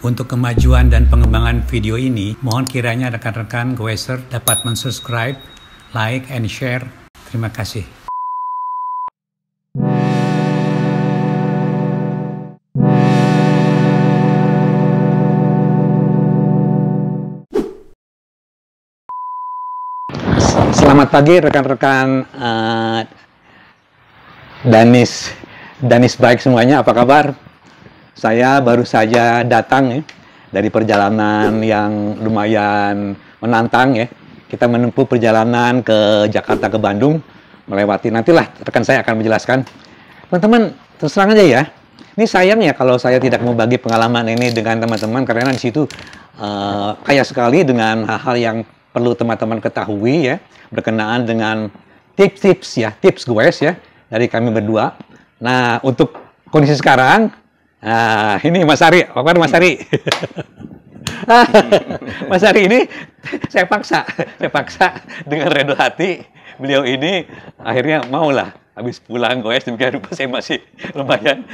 Untuk kemajuan dan pengembangan video ini, mohon kiranya rekan-rekan Goeser dapat mensubscribe, like, and share. Terima kasih. Selamat pagi rekan-rekan Danis baik semuanya, apa kabar? Saya baru saja datang ya, dari perjalanan yang lumayan menantang ya. Kita menempuh perjalanan ke Jakarta ke Bandung, melewati, nantilah rekan saya akan menjelaskan. Teman-teman, terus terang aja ya, ini sayang ya kalau saya tidak mau bagi pengalaman ini dengan teman-teman, karena di situ kaya sekali dengan hal-hal yang perlu teman-teman ketahui ya, berkenaan dengan tips Goes ya, dari kami berdua. Nah, untuk kondisi sekarang, ini Mas Ari, apa kabar Mas Ari? Mas Ari ini saya paksa dengan redha hati, beliau ini akhirnya maulah habis pulang Goes, demikian rupa saya masih lumayan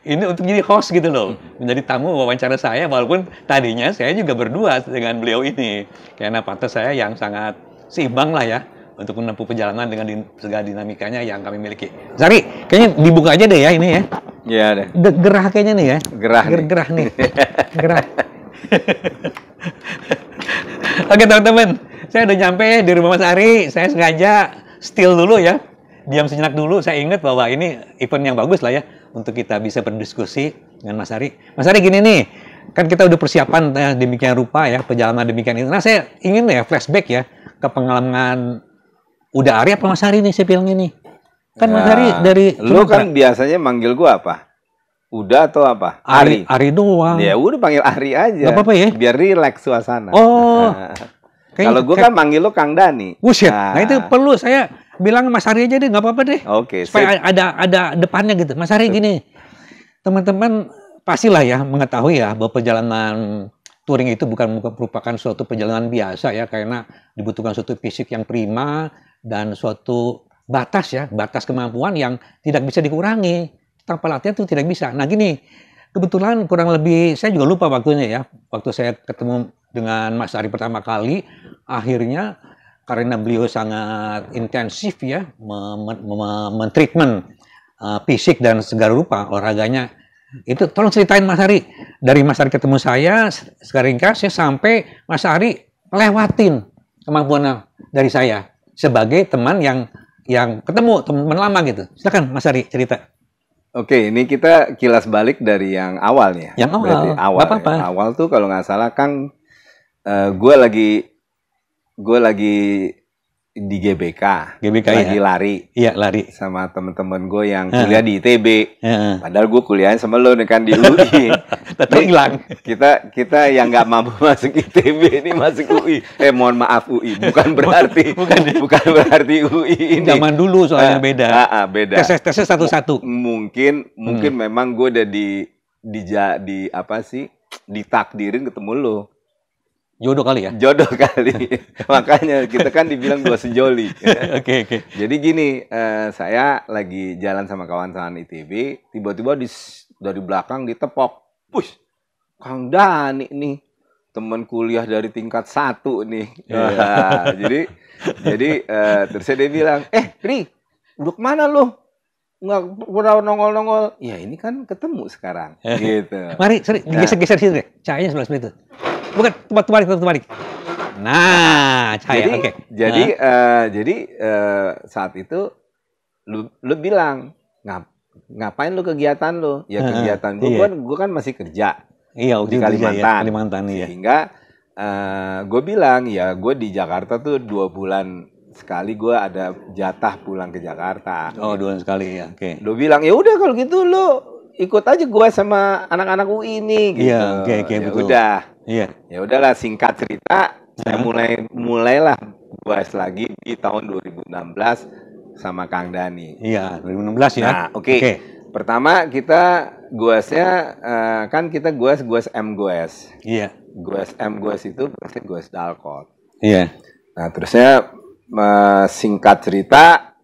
ini untuk jadi host gitu loh, menjadi tamu wawancara saya, walaupun tadinya saya juga berdua dengan beliau ini, karena pantas saya yang sangat seimbang lah ya untuk menempuh perjalanan dengan segala dinamikanya yang kami miliki. Sari, kayaknya dibuka aja deh ya ini ya. Iya deh. Gerah kayaknya nih ya. Gerah nih. Gerah. Oke teman-teman, saya udah nyampe di rumah Mas Ari. Saya sengaja still dulu ya, diam sejenak dulu. Saya ingat bahwa ini event yang bagus lah ya untuk kita bisa berdiskusi dengan Mas Ari. Mas Ari gini nih, kan kita udah persiapan demikian rupa ya, perjalanan demikian itu. Nah saya ingin ya flashback ya ke pengalaman udah Ari apa Mas Ari nih saya bilang ini. Kan Mas Ari dari lu kan biasanya manggil gua apa? Udah atau apa? Ari. Ari doang. Ya udah panggil Ari aja. Gak apa-apa ya? Biar rileks suasana. Oh. Kalau gua kan manggil lu Kang Dani. Buset. Nah itu perlu saya bilang Mas Ari aja deh, nggak apa-apa deh. Oke. Supaya ada depannya gitu. Mas Ari gini. Teman-teman pastilah ya mengetahui ya bahwa perjalanan touring itu bukan merupakan suatu perjalanan biasa ya, karena dibutuhkan suatu fisik yang prima dan suatu batas kemampuan yang tidak bisa dikurangi. Tanpa latihan itu tidak bisa. Nah gini, kebetulan kurang lebih, saya juga lupa waktunya ya, waktu saya ketemu dengan Mas Ari pertama kali, akhirnya karena beliau sangat intensif ya, men-treatment fisik dan segala rupa olahraganya, itu tolong ceritain Mas Ari, dari Mas Ari ketemu saya, sekarang saya sampai Mas Ari lewatin kemampuan dari saya sebagai teman yang ketemu teman lama gitu. Silakan Mas Ari cerita. Oke, ini kita kilas balik dari yang awal ya. Yang awal. Awal. Apa-apa. Ya. Awal tuh kalau nggak salah Kang, gue lagi di GBK lagi ya? lari. Iya, lari. Sama temen-temen gue yang kuliah di ITB. Padahal gue kuliahnya sama lo nih kan di UI. Tetap hilang. Kita yang nggak mampu masuk ITB ini masuk UI. Mohon maaf UI, bukan berarti bukan berarti UI ini. Zaman dulu soalnya beda. Beda. Tesnya satu-satu. Mungkin memang gue udah ditakdirin ketemu lo. Jodoh kali ya? Jodoh kali. Makanya kita kan dibilang dua sejoli. Oke. Jadi gini, saya lagi jalan sama kawan-kawan ITB, tiba-tiba dari belakang ditepok. Push, Kang Dani nih, teman kuliah dari tingkat 1 nih. Jadi terus dia bilang, Ri, udah kemana lo? Nggak pernah nongol-nongol. Ya ini kan ketemu sekarang. Gitu. Mari, digeser-geser sini deh. Cahayanya sebelah itu. Bukan, terbalik. Nah, cahaya. Oke. Jadi saat itu lu bilang, ngapain lu kegiatan lu? Ya kegiatan gue kan masih kerja. Iya, di Kalimantan. Kalimantan iya. Sehingga gue bilang, ya gue di Jakarta tuh 2 bulan sekali gue ada jatah pulang ke Jakarta. Oh, 2 bulan sekali ya. Oke. Lu bilang, ya udah kalau gitu lu ikut aja gue sama anak-anak UI ini gitu. Iya, oke, betul. Udah. Iya. Ya udahlah, singkat cerita, saya mulailah Goes lagi di tahun 2016 sama Kang Dani. Iya, 2016 ya. Nah, oke. Pertama kita Goesnya kan kita Goes M Goes. Iya. Goes M Goes itu berarti Goes Dalkot. Iya. Nah, terusnya singkat cerita,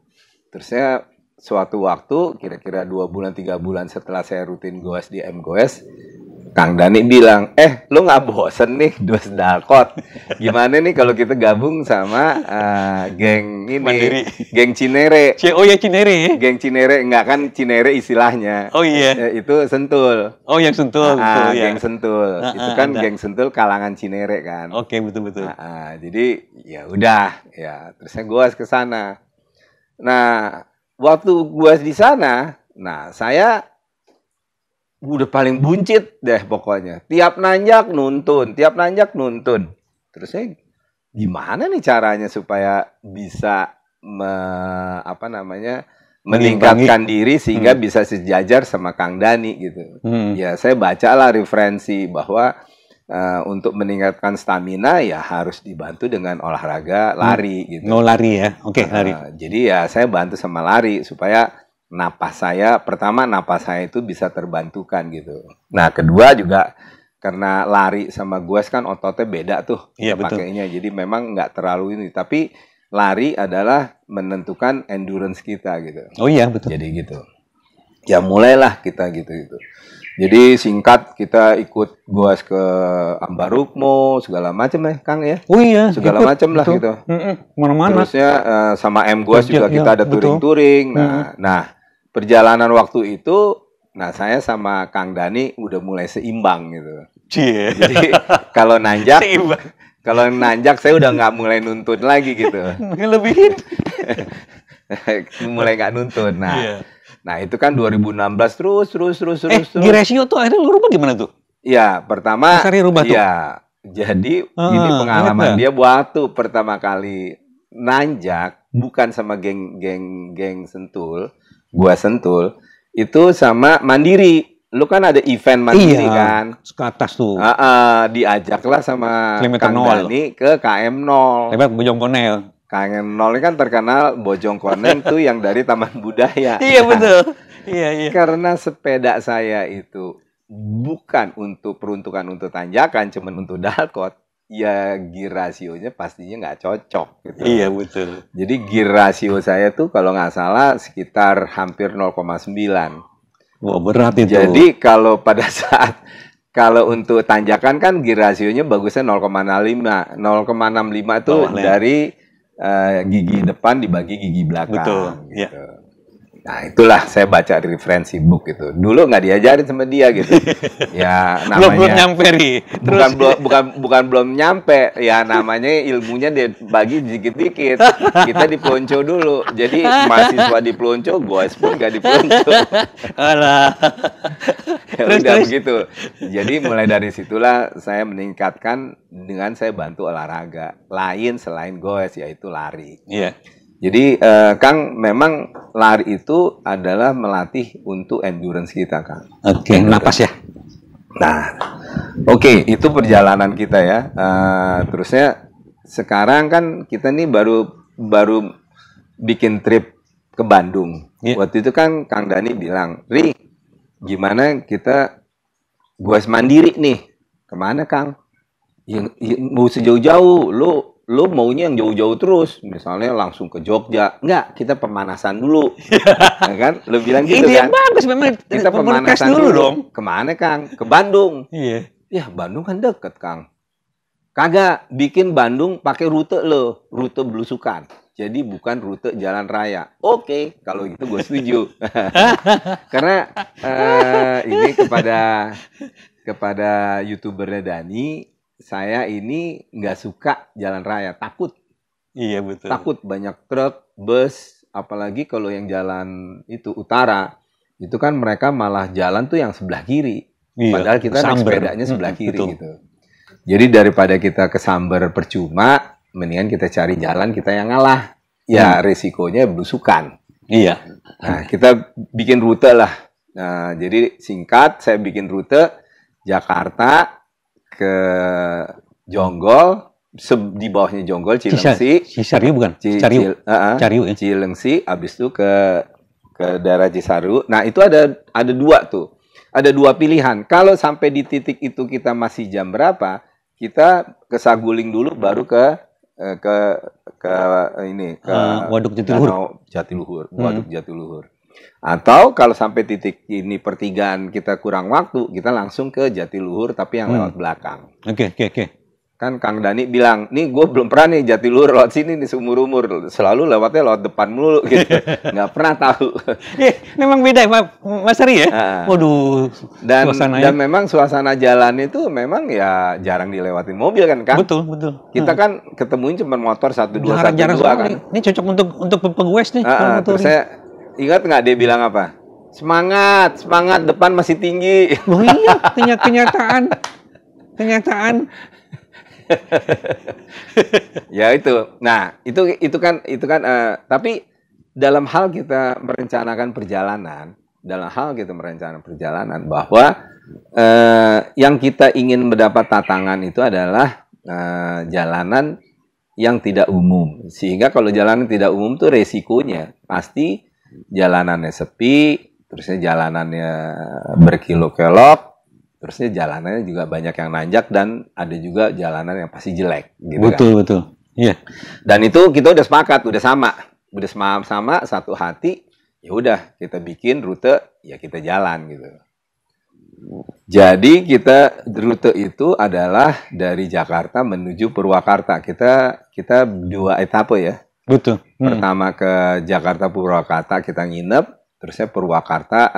terusnya suatu waktu kira-kira 2 bulan 3 bulan setelah saya rutin Goes di M Goes, Kang Dani bilang, lu nggak bosen nih Dus Dalkot? Gimana nih kalau kita gabung sama geng ini, Mandiri. geng Cinere? Oh ya Cinere. Geng Cinere, enggak kan Cinere istilahnya. Oh iya. Itu Sentul. Oh yang Sentul. Betul, Geng Sentul. Itu kan ada. geng Sentul kalangan Cinere kan. Oke, betul-betul. Jadi ya udah, ya terusnya gue ke sana. Nah, waktu gue di sana, nah saya udah paling buncit deh pokoknya. Tiap nanjak nuntun. Terusnya gimana nih caranya supaya bisa meningkatkan diri sehingga bisa sejajar sama Kang Dani gitu. Ya saya bacalah referensi bahwa untuk meningkatkan stamina ya harus dibantu dengan olahraga lari gitu. Lari ya. Oke, lari. Jadi ya saya bantu sama lari supaya napas saya itu bisa terbantukan gitu. Nah, kedua juga karena lari sama goes kan ototnya beda tuh. Iya, betul. Pakainya. Jadi memang nggak terlalu ini, tapi lari adalah menentukan endurance kita gitu. Oh iya, betul. Jadi gitu. Ya mulailah kita gitu. Jadi singkat kita ikut goes ke Ambarukmo segala macam ya Kang ya. Oh iya. Segala macam lah gitu. Mana-mana. Terusnya sama M goes juga kita ada touring-touring. Nah perjalanan waktu itu, nah saya sama Kang Dani udah mulai seimbang gitu. Cie. Jadi kalau nanjak saya udah nggak mulai nuntun lagi gitu. Ngelebihin. Mulai nggak nuntun. Nah itu kan 2016 terus. Di ratio tuh akhirnya lu rubah gimana tuh? Ya pertama. Masari rubah tuh. Ya jadi ini pengalaman dia waktu pertama kali nanjak bukan sama geng Sentul. Gua Sentul itu sama Mandiri. Lu kan ada event Mandiri kan? Ke atas tuh. Diajaklah sama Kilometer Kang 0. Dani ke KM 0. Lewat Bojongkonel. KM 0 ini kan terkenal Bojongkonel tuh yang dari Taman Budaya. Iya betul. Iya. Karena sepeda saya itu bukan untuk peruntukan untuk tanjakan, cuman untuk dalkot. Ya gear rasionya pastinya nggak cocok gitu. Iya betul. Jadi gear rasio saya tuh kalau nggak salah sekitar hampir 0,9. Wah berat itu. Jadi kalau pada saat kalau untuk tanjakan kan gear rasionya bagusnya 0,65. 0,65 itu dari gigi depan dibagi gigi belakang. Betul. Gitu. Ya. Nah itulah saya baca referensi book itu. Dulu nggak diajarin sama dia gitu. Ya namanya belum nyampe nih. Bukan belum nyampe. Ya namanya ilmunya dia bagi dikit-dikit. Kita di pelonco dulu. Jadi mahasiswa di pelonco, goes pun nggak di pelonco. Alah. Ya udah begitu. Jadi mulai dari situlah saya meningkatkan dengan saya bantu olahraga lain selain goes yaitu lari. Iya. Jadi Kang, memang lari itu adalah melatih untuk endurance kita, Kang. Oke, napas ya. Nah, oke, itu perjalanan kita ya. Terusnya sekarang kan kita nih baru bikin trip ke Bandung. Yeah. Waktu itu kan Kang Dani bilang, Ri, gimana kita goes mandiri nih? Kemana, Kang? Mau sejauh-jauh, lu maunya yang jauh-jauh terus, misalnya langsung ke Jogja. Enggak, kita pemanasan dulu. Ya kan? Lu bilang gitu kan? Ide bagus memang. Kita pemanasan dulu dong. Kemana, Kang? Ke Bandung. Iya. Ya, Bandung kan deket, Kang. Kagak, bikin Bandung pakai rute rute belusukan. Jadi bukan rute jalan raya. Oke, kalau gitu gue setuju. Karena ini kepada YouTubernya Dani, saya ini nggak suka jalan raya, takut. Iya betul. Takut banyak truk, bus, apalagi kalau yang jalan itu utara, itu kan mereka malah jalan tuh yang sebelah kiri. Iya, padahal kita naik sepedanya sebelah kiri gitu. Jadi daripada kita kesamber percuma, mendingan kita cari jalan kita yang ngalah. Ya resikonya belusukan. Iya. Nah kita bikin rute lah. Nah jadi singkat, saya bikin rute Jakarta ke Jonggol, di bawahnya Jonggol, Cilengsi. Cisarua bukan? Cariu. Cilengsi, habis itu ke daerah Cisaru. Nah, itu ada dua tuh. Ada dua pilihan. Kalau sampai di titik itu kita masih jam berapa, kita ke Saguling dulu baru ke Waduk Jatiluhur. Waduk Jatiluhur. Atau kalau sampai titik ini pertigaan kita kurang waktu, kita langsung ke Jatiluhur tapi yang lewat belakang. Oke. Kan Kang Dani bilang, nih gue belum pernah nih Jatiluhur lewat sini nih seumur-umur. Selalu lewatnya lewat depan mulu gitu. Nggak pernah tahu. Memang beda Mas Ari ya? Waduh, dan memang suasana jalan itu memang ya jarang dilewatin mobil kan, Kang? Betul. Kita kan ketemuin cuma motor 1-2 jarang kan. Ini cocok untuk pengwes nih. Terus saya ingat nggak dia bilang apa? Semangat, depan masih tinggi. Oh iya, kenyataan. Ya itu. Nah, itu kan tapi dalam hal kita merencanakan perjalanan bahwa yang kita ingin mendapat tantangan itu adalah jalanan yang tidak umum. Sehingga kalau jalanan tidak umum tuh resikonya pasti jalanannya sepi, terusnya jalanannya berkelok-kelok, terusnya jalanannya juga banyak yang nanjak dan ada juga jalanan yang pasti jelek. Gitu betul. Iya. Dan itu kita udah sepakat, udah sama satu hati. Ya udah kita bikin rute, ya kita jalan gitu. Jadi rute itu adalah dari Jakarta menuju Purwakarta. Kita 2 etape ya. Betul. Pertama ke Jakarta Purwakarta kita nginep, terusnya Purwakarta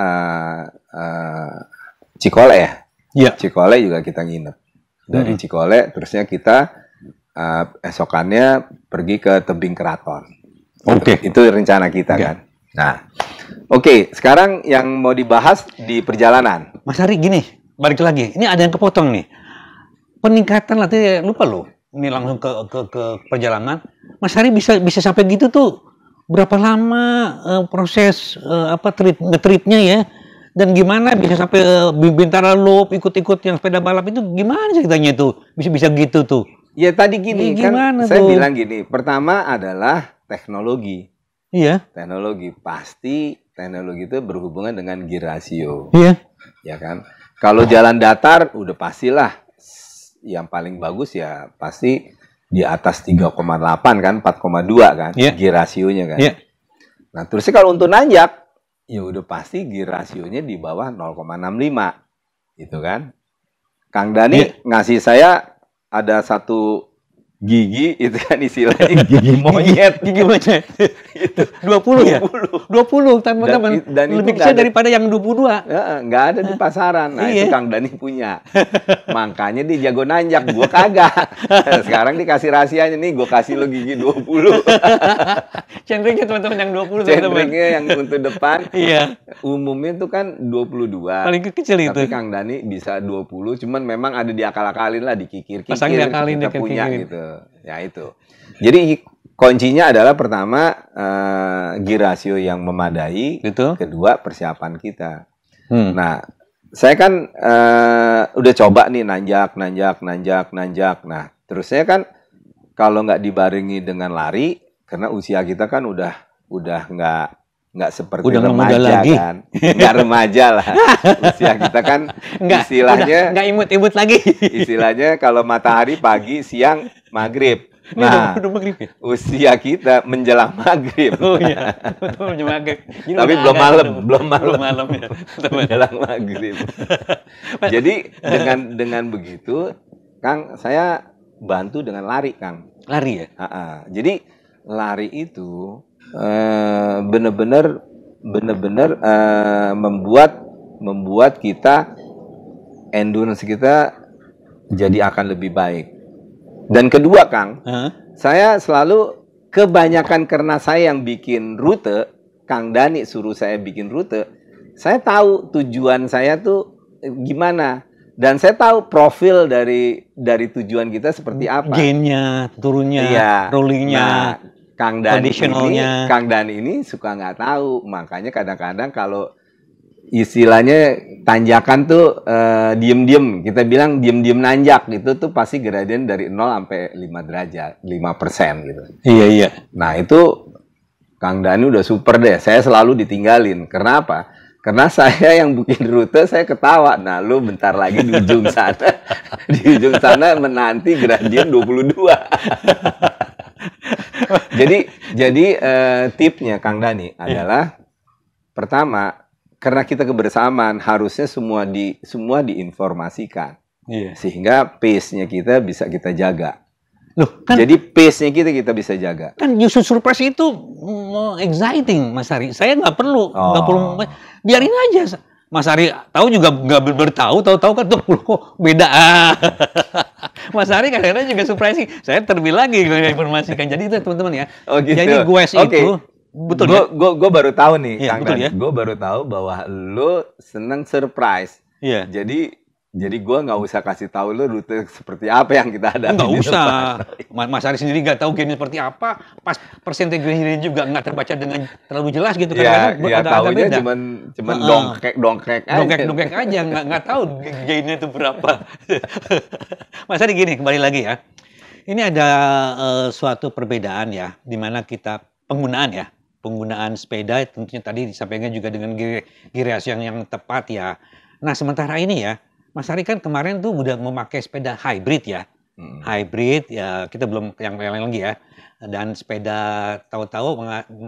Cikole ya. Iya. Cikole juga kita nginep. Dari Cikole terusnya kita esokannya pergi ke Tebing Keraton. Oke. Itu rencana kita kan. Nah, oke, sekarang yang mau dibahas di perjalanan. Mas Ari gini, balik lagi. Ini ada yang kepotong nih. Peningkatan latih lupa loh. Ini langsung ke perjalanan. Mas Ari bisa sampai gitu tuh berapa lama proses tripnya ya? Dan gimana bisa sampai Bintara Loop ikut-ikut yang sepeda balap itu gimana ceritanya tuh? Bisa gitu tuh. Ya tadi gini kan tuh? Saya bilang gini, pertama adalah teknologi. Iya. Teknologi itu berhubungan dengan gear ratio. Iya. Ya kan? Kalau jalan datar udah pastilah yang paling bagus ya pasti di atas 3,8 kan, 4,2 kan, gear rasionya kan. Iya. Nah, terusnya kalau untuk nanjak ya udah pasti gear rasionya di bawah 0,65. Gitu kan? Kang Dani ngasih saya ada satu gigi itu kan istilahnya gigi monyet. Gigi monyet. Itu 20 ya? 20 teman-teman. Dan lebih kecil daripada yang 22. Nggak ada di pasaran. Nah, itu Kang Dani punya. Makanya dia jago nanjak, gua kagak. Sekarang dikasih rahasianya nih, gua kasih lo gigi 20. Centringnya teman-teman yang 20 teman-teman. Centringnya yang untuk depan. Iya. Umumnya itu kan 22. Paling kecil itu. Tapi Kang Dani bisa 20, cuman memang ada diakal-akalin lah, dikikir-kikir. Pasang diakalin, kita punya gitu. Ya itu. Jadi kuncinya adalah pertama gear ratio yang memadai, Betul. Kedua persiapan kita. Nah, saya kan udah coba nih nanjak. Nah, terusnya kan kalau nggak dibarengi dengan lari, karena usia kita kan udah nggak seperti remaja kan, nggak remaja lah. Usia kita kan istilahnya nggak imut-imut lagi. Istilahnya kalau matahari pagi, siang, maghrib. Nah, udah maghrib ya? Usia kita menjelang maghrib. Oh iya, betul maghrib. Tapi belum malam ya. Menjelang maghrib. Jadi dengan begitu, Kang, saya bantu dengan lari, Kang. Lari ya? Jadi lari itu benar-benar membuat kita endurance kita jadi akan lebih baik. Dan kedua, Kang, saya selalu kebanyakan karena saya yang bikin rute, Kang Dani suruh saya bikin rute, saya tahu tujuan saya tuh gimana. Dan saya tahu profil dari tujuan kita seperti apa. Gainnya, turunnya, rollingnya. Nah, Kang Dani ini suka nggak tahu, makanya kadang-kadang kalau istilahnya tanjakan tuh diem-diem, kita bilang diem-diem nanjak, itu tuh pasti gradien dari 0 sampai 5 derajat, 5% gitu. Iya. Nah itu Kang Dani udah super deh, saya selalu ditinggalin. Kenapa? Karena saya yang bikin rute, saya ketawa. Nah lu bentar lagi di ujung sana, menanti gradien 22. Jadi tipnya Kang Dani adalah pertama, karena kita kebersamaan, harusnya semua diinformasikan. Iya. Sehingga pace-nya kita bisa kita jaga. Loh, kan, Jadi pace-nya kita bisa jaga. kan justru surprise itu exciting, Mas Ari. Saya nggak perlu, biarin aja. Mas Ari tahu juga nggak bertahu, tahu-tahu kan tuh kok beda. Mas Ari kadang-kadang juga surprising. Saya terlebih lagi kalau informasikan. Jadi itu teman-teman ya. Oh gitu. Jadi goes itu betul ya. Gue baru tahu nih, Iya, Kang betul Dan. ya. Gue baru tahu bahwa lu seneng surprise. Iya. Jadi gue nggak usah kasih tahu lu rute seperti apa yang kita hadapi. Nggak di usah. depan. Mas Ari sendiri nggak tahu game seperti apa. Pas persentasenya juga nggak terbaca dengan terlalu jelas gitu. Ya, Kadang-kadang tahunya beda. cuman dongkek aja. Dongkek aja, nggak tahu gainnya itu berapa. Mas Ari gini, kembali lagi ya. Ini ada suatu perbedaan ya, di mana kita penggunaan sepeda tentunya tadi disampaikan juga dengan giriasi yang tepat ya. Nah sementara ini ya, Mas Ari kan kemarin tuh udah memakai sepeda hybrid ya. Hybrid ya, kita belum yang lain lagi ya. Dan sepeda tahu-tahu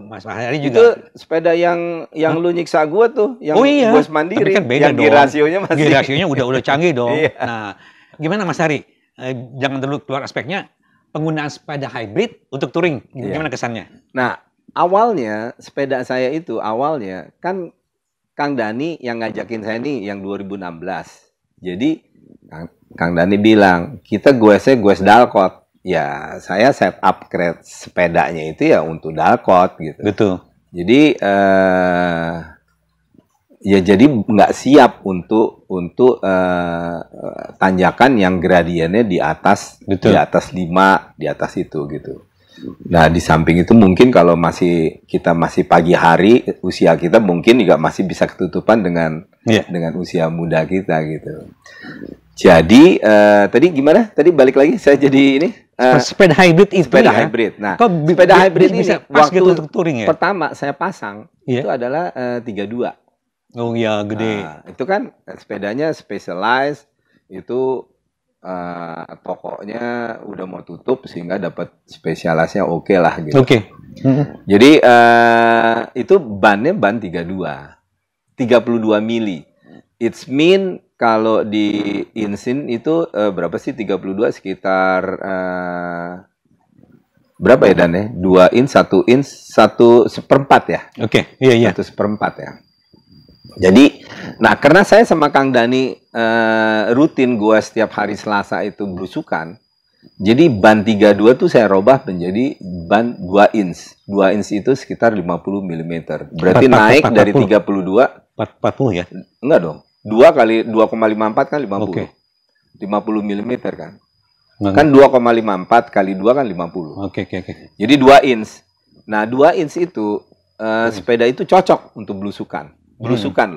Mas Ari juga. Itu sepeda yang lu nyiksa gua tuh, yang iya. bos mandiri, Tapi kan beda yang dong. girasionya masih. Girasionya udah canggih dong. Iya. Nah, gimana Mas Ari? Jangan dulu keluar aspeknya penggunaan sepeda hybrid untuk touring. Gimana kesannya? Nah, awalnya sepeda saya itu kan Kang Dani yang ngajakin saya nih yang 2016. Jadi Kang Dani bilang, kita goes Dalcott. Ya, saya set upgrade sepedanya itu ya untuk Dalcott gitu. Betul. Jadi ya jadi nggak siap untuk tanjakan yang gradiennya di atas. Betul. Di atas 5, di atas itu gitu. Nah, di samping itu mungkin kalau kita masih pagi hari, usia kita mungkin juga masih bisa ketutupan dengan usia muda kita gitu. Jadi tadi gimana? Tadi balik lagi saya jadi ini sepeda hybrid itu sepeda ya. hybrid. Nah, sepeda hybrid ini bisa pas waktu gitu untuk touring ya. pertama saya pasang itu adalah 32. Oh iya, gede. Nah, itu kan sepedanya specialized, itu tokonya udah mau tutup sehingga dapat spesialisnya oke lah gitu. Oke. Jadi itu ban 32 mili. It's mean kalau di insin itu berapa sih 32 sekitar berapa ya Dan ya? 2 inch, 1 inch, 1/4 ya. Oke, iya. 1/4 ya. Jadi, nah karena saya sama Kang Dani rutin gua setiap hari Selasa itu belusukan. Jadi ban 32 tuh saya robah menjadi ban 2 inch. 2 inch itu sekitar 50 mm. Berarti naik dari 32 40 ya? Enggak dong. 2 kali 2,54 kan 50. Oke. 50 mm kan. Kan 2,54 kali 2 kan 50. Oke. Jadi 2 inch. Nah, 2 inch itu sepeda itu cocok untuk belusukan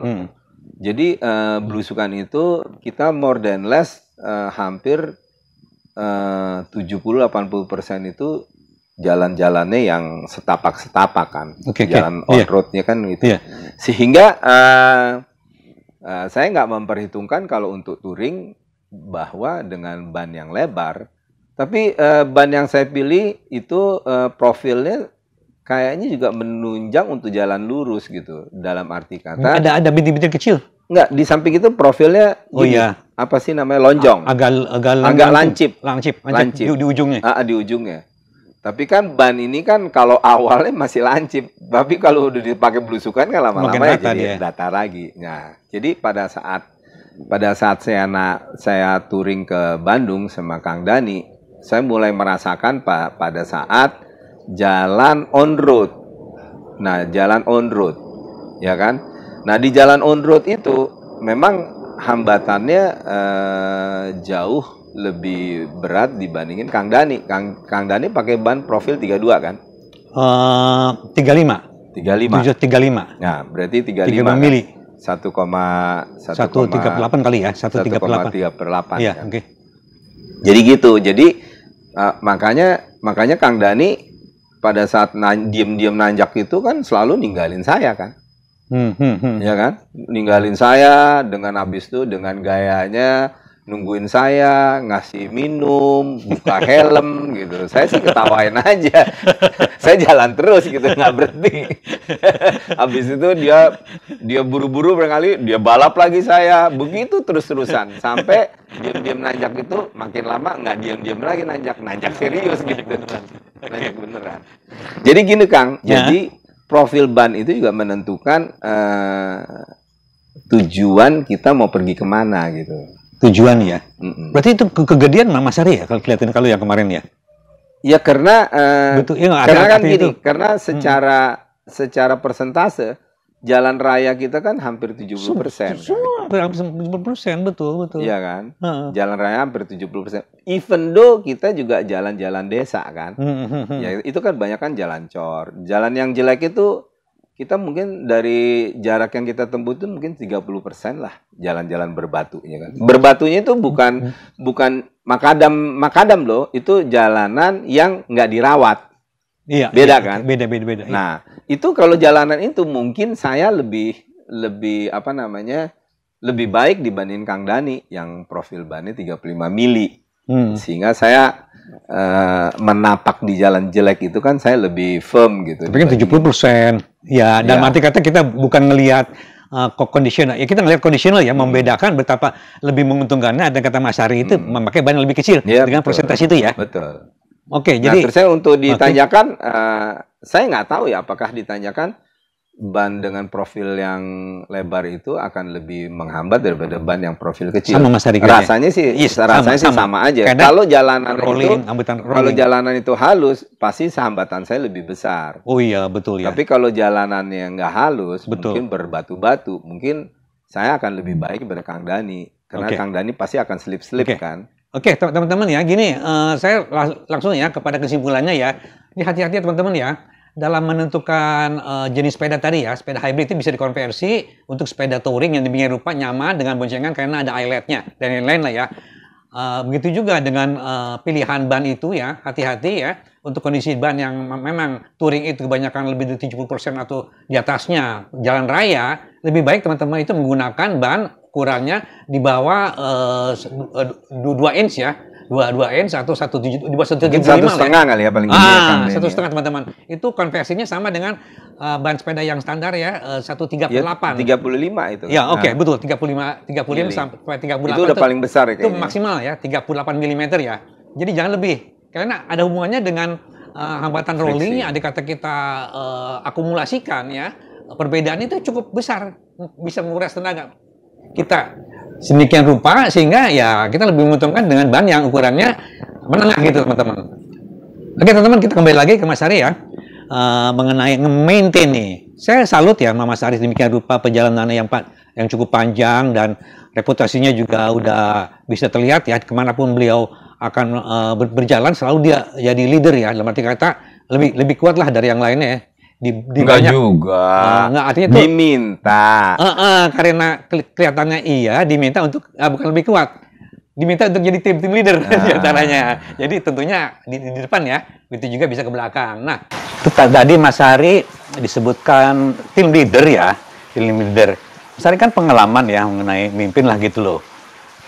loh. Jadi belusukan itu kita more than less hampir 70-80% itu jalan-jalannya yang setapak-setapak kan. Jalan on-roadnya kan gitu. Sehingga saya nggak memperhitungkan kalau untuk touring bahwa dengan ban yang lebar. Tapi ban yang saya pilih itu profilnya kayaknya juga menunjang untuk jalan lurus gitu. Dalam arti kata ada bintik-bintik kecil. Enggak, di samping itu profilnya gini, apa sih namanya, lonjong. Agak lancip. Di ujungnya. Di ujungnya. Tapi kan ban ini kan kalau awalnya masih lancip, tapi kalau udah dipakai belusukan kan lama-lama ya jadi datar lagi. Nah, jadi pada saat saya touring ke Bandung sama Kang Dani, saya mulai merasakan pada saat jalan on road. Nah, jalan on road, ya kan? Nah, di jalan on road itu memang hambatannya jauh lebih berat dibandingin Kang Dani. Kang Dani pakai ban profil 32 kan? 35. 35. Nah, berarti 35 mili. 1,38 kali ya, 1,38. Iya, kan? Oke. Jadi gitu. Jadi makanya Kang Dani pada saat diem-diem nanjak itu kan selalu ninggalin saya kan. Ya kan? Ninggalin saya dengan habis itu dengan gayanya nungguin saya, ngasih minum, buka helm gitu. Saya sih ketawain aja. Saya jalan terus gitu, nggak berhenti. Habis itu dia buru-buru barangkali, dia balap lagi saya. Begitu terus-terusan. Sampai diam-diam nanjak itu makin lama nggak diam-diam lagi nanjak serius gitu. Nanjak beneran. Jadi gini Kang, jadi profil ban itu juga menentukan tujuan kita mau pergi kemana gitu. Tujuan ya. Berarti itu kegedean Mas Ari ya kalau kelihatan kalau yang kemarin ya. Ya karena betul, ya, karena kan gini, itu. Karena secara persentase jalan raya kita kan hampir 70%. Hampir 70%, betul. Iya kan? Jalan raya hampir 70%. Even though kita juga jalan-jalan desa kan. Ya itu kan banyak kan jalan cor. Jalan yang jelek itu kita mungkin dari jarak yang kita tempuh itu mungkin 30% lah jalan-jalan berbatunya kan. Berbatunya itu bukan makadam loh, itu jalanan yang nggak dirawat. Iya. Beda kan? Beda. Nah, itu kalau jalanan itu mungkin saya lebih lebih baik dibanding Kang Dani yang profil bannya 35 mili. Sehingga saya menapak di jalan jelek itu kan saya lebih firm gitu. Tapi kan 70%. Ya, dalam arti kata kita bukan ngelihat conditional. Ya kita ngelihat conditional ya, membedakan betapa lebih menguntungkannya ada kata Mas Ari itu memakai ban yang lebih kecil dengan persentase itu ya. Betul. Oke, nah, jadi terus saya untuk ditanyakan, saya nggak tahu ya apakah ditanyakan ban dengan profil yang lebar itu akan lebih menghambat daripada ban yang profil kecil. Sama Mas Ari rasanya sih, sama aja. Kalau jalanan itu halus, pasti hambatan saya lebih besar. Oh iya, betul ya. Tapi kalau jalanannya nggak halus, mungkin berbatu-batu, mungkin saya akan lebih baik daripada Kang Dani. Karena Kang Dani pasti akan slip-slip kan. Oke, teman-teman ya, gini, saya langsung ya kepada kesimpulannya ya. Ini hati-hati teman-teman ya. Dalam menentukan jenis sepeda tadi ya, sepeda hybrid itu bisa dikonversi untuk sepeda touring yang demikian rupa nyaman dengan boncengan karena ada eyelet-nya dan lain-lain lah ya. Begitu juga dengan pilihan ban itu ya, hati-hati ya untuk kondisi ban yang memang touring itu kebanyakan lebih dari 70% atau di atasnya jalan raya, lebih baik teman-teman itu menggunakan ban kurangnya di bawah 2 inch ya. 2 inch atau 1,75 kali ya paling gede. 1,5 teman-teman. Itu konversinya sama dengan ban sepeda yang standar ya 138. Ya, 35 itu. Ya, oke, betul 35 sampai 38. Itu udah paling besar ya kayaknya. Itu maksimal ya 38 mm ya. Jadi jangan lebih. Karena ada hubungannya dengan hambatan rolling, ada kata kita akumulasikan ya. Perbedaan itu cukup besar, bisa menguras tenaga kita sedemikian rupa sehingga ya kita lebih menguntungkan dengan ban yang ukurannya menengah gitu teman-teman. Oke teman-teman, kita kembali lagi ke Mas Ari ya mengenai nge-maintain nih. Saya salut ya sama Mas Ari demikian rupa perjalanannya yang cukup panjang dan reputasinya juga udah bisa terlihat ya kemanapun beliau akan berjalan selalu dia jadi leader ya, dalam arti kata lebih kuat lah dari yang lainnya ya. Enggak juga. Enggak, artinya tuh diminta. Karena kelihatannya iya diminta untuk bukan lebih kuat. Diminta untuk jadi tim leader caranya. Jadi tentunya di depan ya, itu juga bisa ke belakang. Nah, itu tadi Mas Ari disebutkan tim leader ya, tim leader. Mas Ari kan pengalaman ya mengenai mimpin lah gitu loh.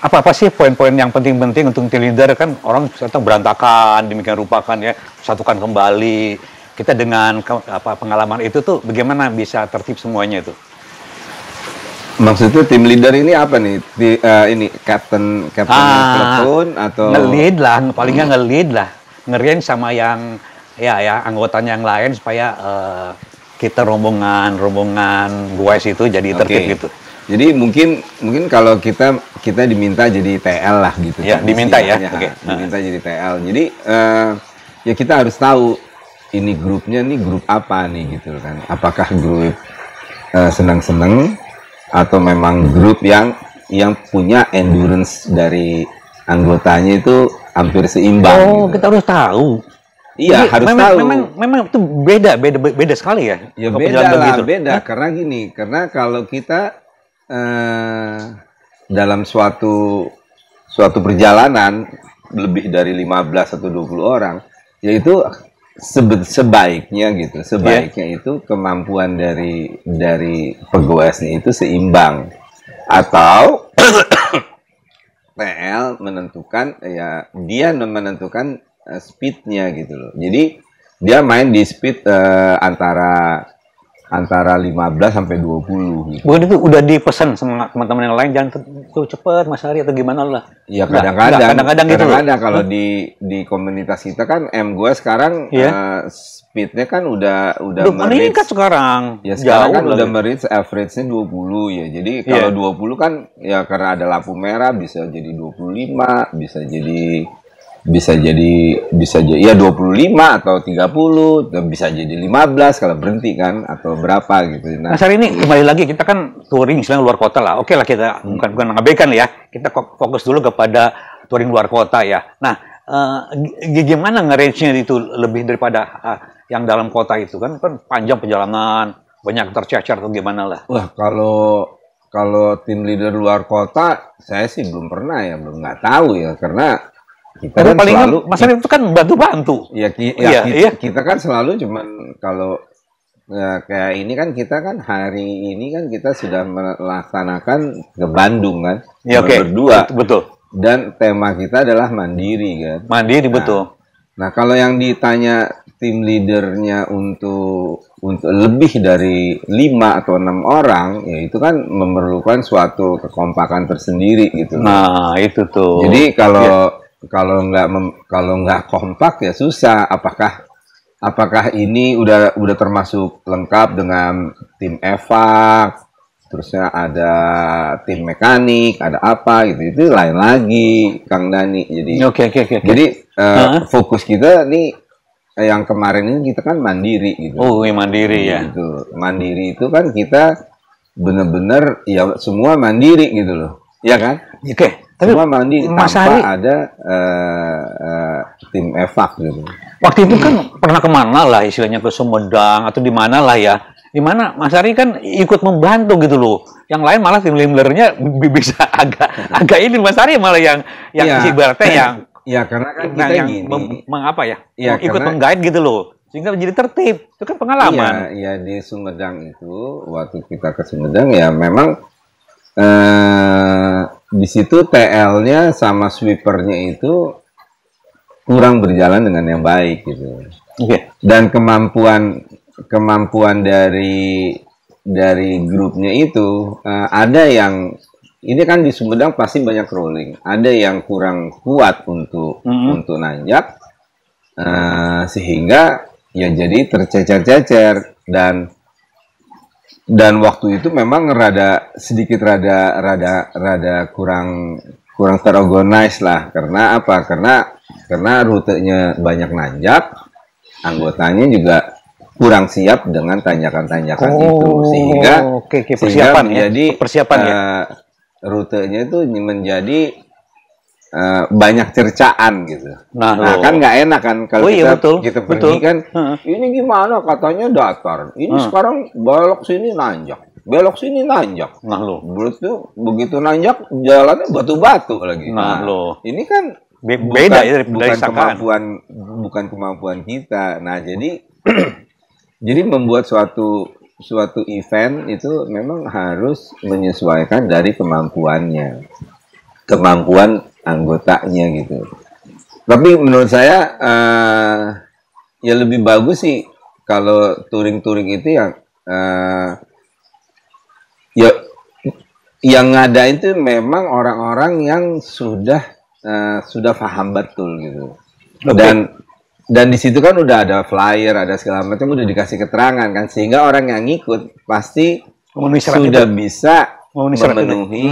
Apa sih poin-poin yang penting-penting untuk tim leader kan orang ternyata berantakan demikian rupa kan ya, satukan kembali. Kita dengan pengalaman itu tuh bagaimana bisa tertib semuanya itu? Maksudnya tim leader ini apa nih? Ini captain platoon atau nge-lead lah, paling nggak nge-lead lah, nge-range sama yang ya anggotanya yang lain supaya kita rombongan guys itu jadi tertib gitu. Jadi mungkin kalau kita diminta jadi TL lah gitu. Ya, diminta ya. Diminta jadi TL. Jadi ya kita harus tahu ini grupnya nih grup apa nih gitu kan. Apakah grup senang-senang atau memang grup yang punya endurance dari anggotanya itu hampir seimbang. Oh, gitu. Kita harus tahu. Iya, jadi, harus tahu. Memang itu beda sekali ya. Ya beda. Karena kalau kita dalam suatu perjalanan lebih dari 15 atau 20 orang, yaitu sebaiknya itu kemampuan dari pegoesnya itu seimbang, atau TL menentukan dia menentukan speednya gitu loh. Jadi dia main di speed antara 15 sampai 20 gitu. Bukan itu udah dipesan sama teman-teman yang lain, jangan tuh cepet Mas Ari atau gimana lah. Ya kadang-kadang gitu loh. kalau di komunitas kita kan gue sekarang speednya kan udah meningkat sekarang. Ya sekarang kan udah merits average-nya 20 ya. Jadi kalau 20 kan ya karena ada lampu merah bisa jadi 25, bisa jadi ya 25 atau 30, bisa jadi 15 kalau berhenti kan atau berapa gitu. Nah, Mas Ari ini kembali lagi kita kan touring istilahnya luar kota lah. Oke lah kita bukan mengabaikan ya. Kita fokus dulu kepada touring luar kota ya. Nah, gimana nge-range-nya itu lebih daripada yang dalam kota itu kan panjang perjalanan, banyak tercecer atau gimana lah. Wah, kalau tim leader luar kota saya sih belum pernah ya, nggak tahu ya karena kita kan paling selalu Mas Ari itu kan bantu-bantu. Kita kan selalu cuman kalau kayak ini kan kita kan hari ini kan kita sudah melaksanakan ke Bandung kan berdua. Betul. Dan tema kita adalah mandiri kan. Mandiri betul. Nah, kalau yang ditanya tim leadernya untuk lebih dari 5 atau 6 orang, ya itu kan memerlukan suatu kekompakan tersendiri gitu. Nah, itu tuh. Jadi kalau nggak kompak ya susah. Apakah ini udah termasuk lengkap dengan tim evac, terusnya ada tim mekanik, ada apa gitu, itu lain lagi Kang Dani. Jadi jadi fokus kita nih yang kemarin ini kita kan mandiri gitu. Oh, mandiri ya. Gitu. Mandiri itu kan kita bener-bener ya semua mandiri gitu loh, ya kan? Tapi semua mandiri tanpa ada tim evac gitu. Waktu itu kan pernah kemana lah istilahnya, ke Sumedang atau di mana lah ya. Di mana Mas Ari kan ikut membantu gitu loh. Yang lain malah tim leadernya bisa agak ini, Mas Ari malah yang ibaratnya yang karena kan kita yang ikut menggait gitu loh. Sehingga menjadi tertib. Itu kan pengalaman. Iya, di Sumedang itu waktu kita ke Sumedang ya memang di situ TL-nya sama sweeper-nya itu kurang berjalan dengan yang baik gitu. Dan kemampuan dari grupnya itu ada yang ini kan di Sumedang pasti banyak rolling, ada yang kurang kuat untuk nanjak sehingga ya jadi tercecer-cecer dan waktu itu memang rada kurang terorganize lah. Karena apa? Karena rutenya banyak nanjak, anggotanya juga kurang siap dengan tanjakan-tanjakan itu sehingga persiapan rutenya itu menjadi banyak cercaan gitu. Nah kan nggak enak kan kalau kita pergi kan ini gimana katanya datar, ini sekarang belok sini nanjak, belok sini nanjak. Begitu nanjak jalannya batu-batu lagi. Ini kan beda bukan kemampuan kita. Nah jadi membuat suatu event itu memang harus menyesuaikan dari kemampuan anggotanya gitu. Tapi menurut saya ya lebih bagus sih kalau touring itu yang ngadain itu memang orang-orang yang sudah paham betul gitu. Dan di situ kan udah ada flyer, ada segala macam, udah dikasih keterangan kan, sehingga orang yang ngikut pasti sudah bisa memenuhi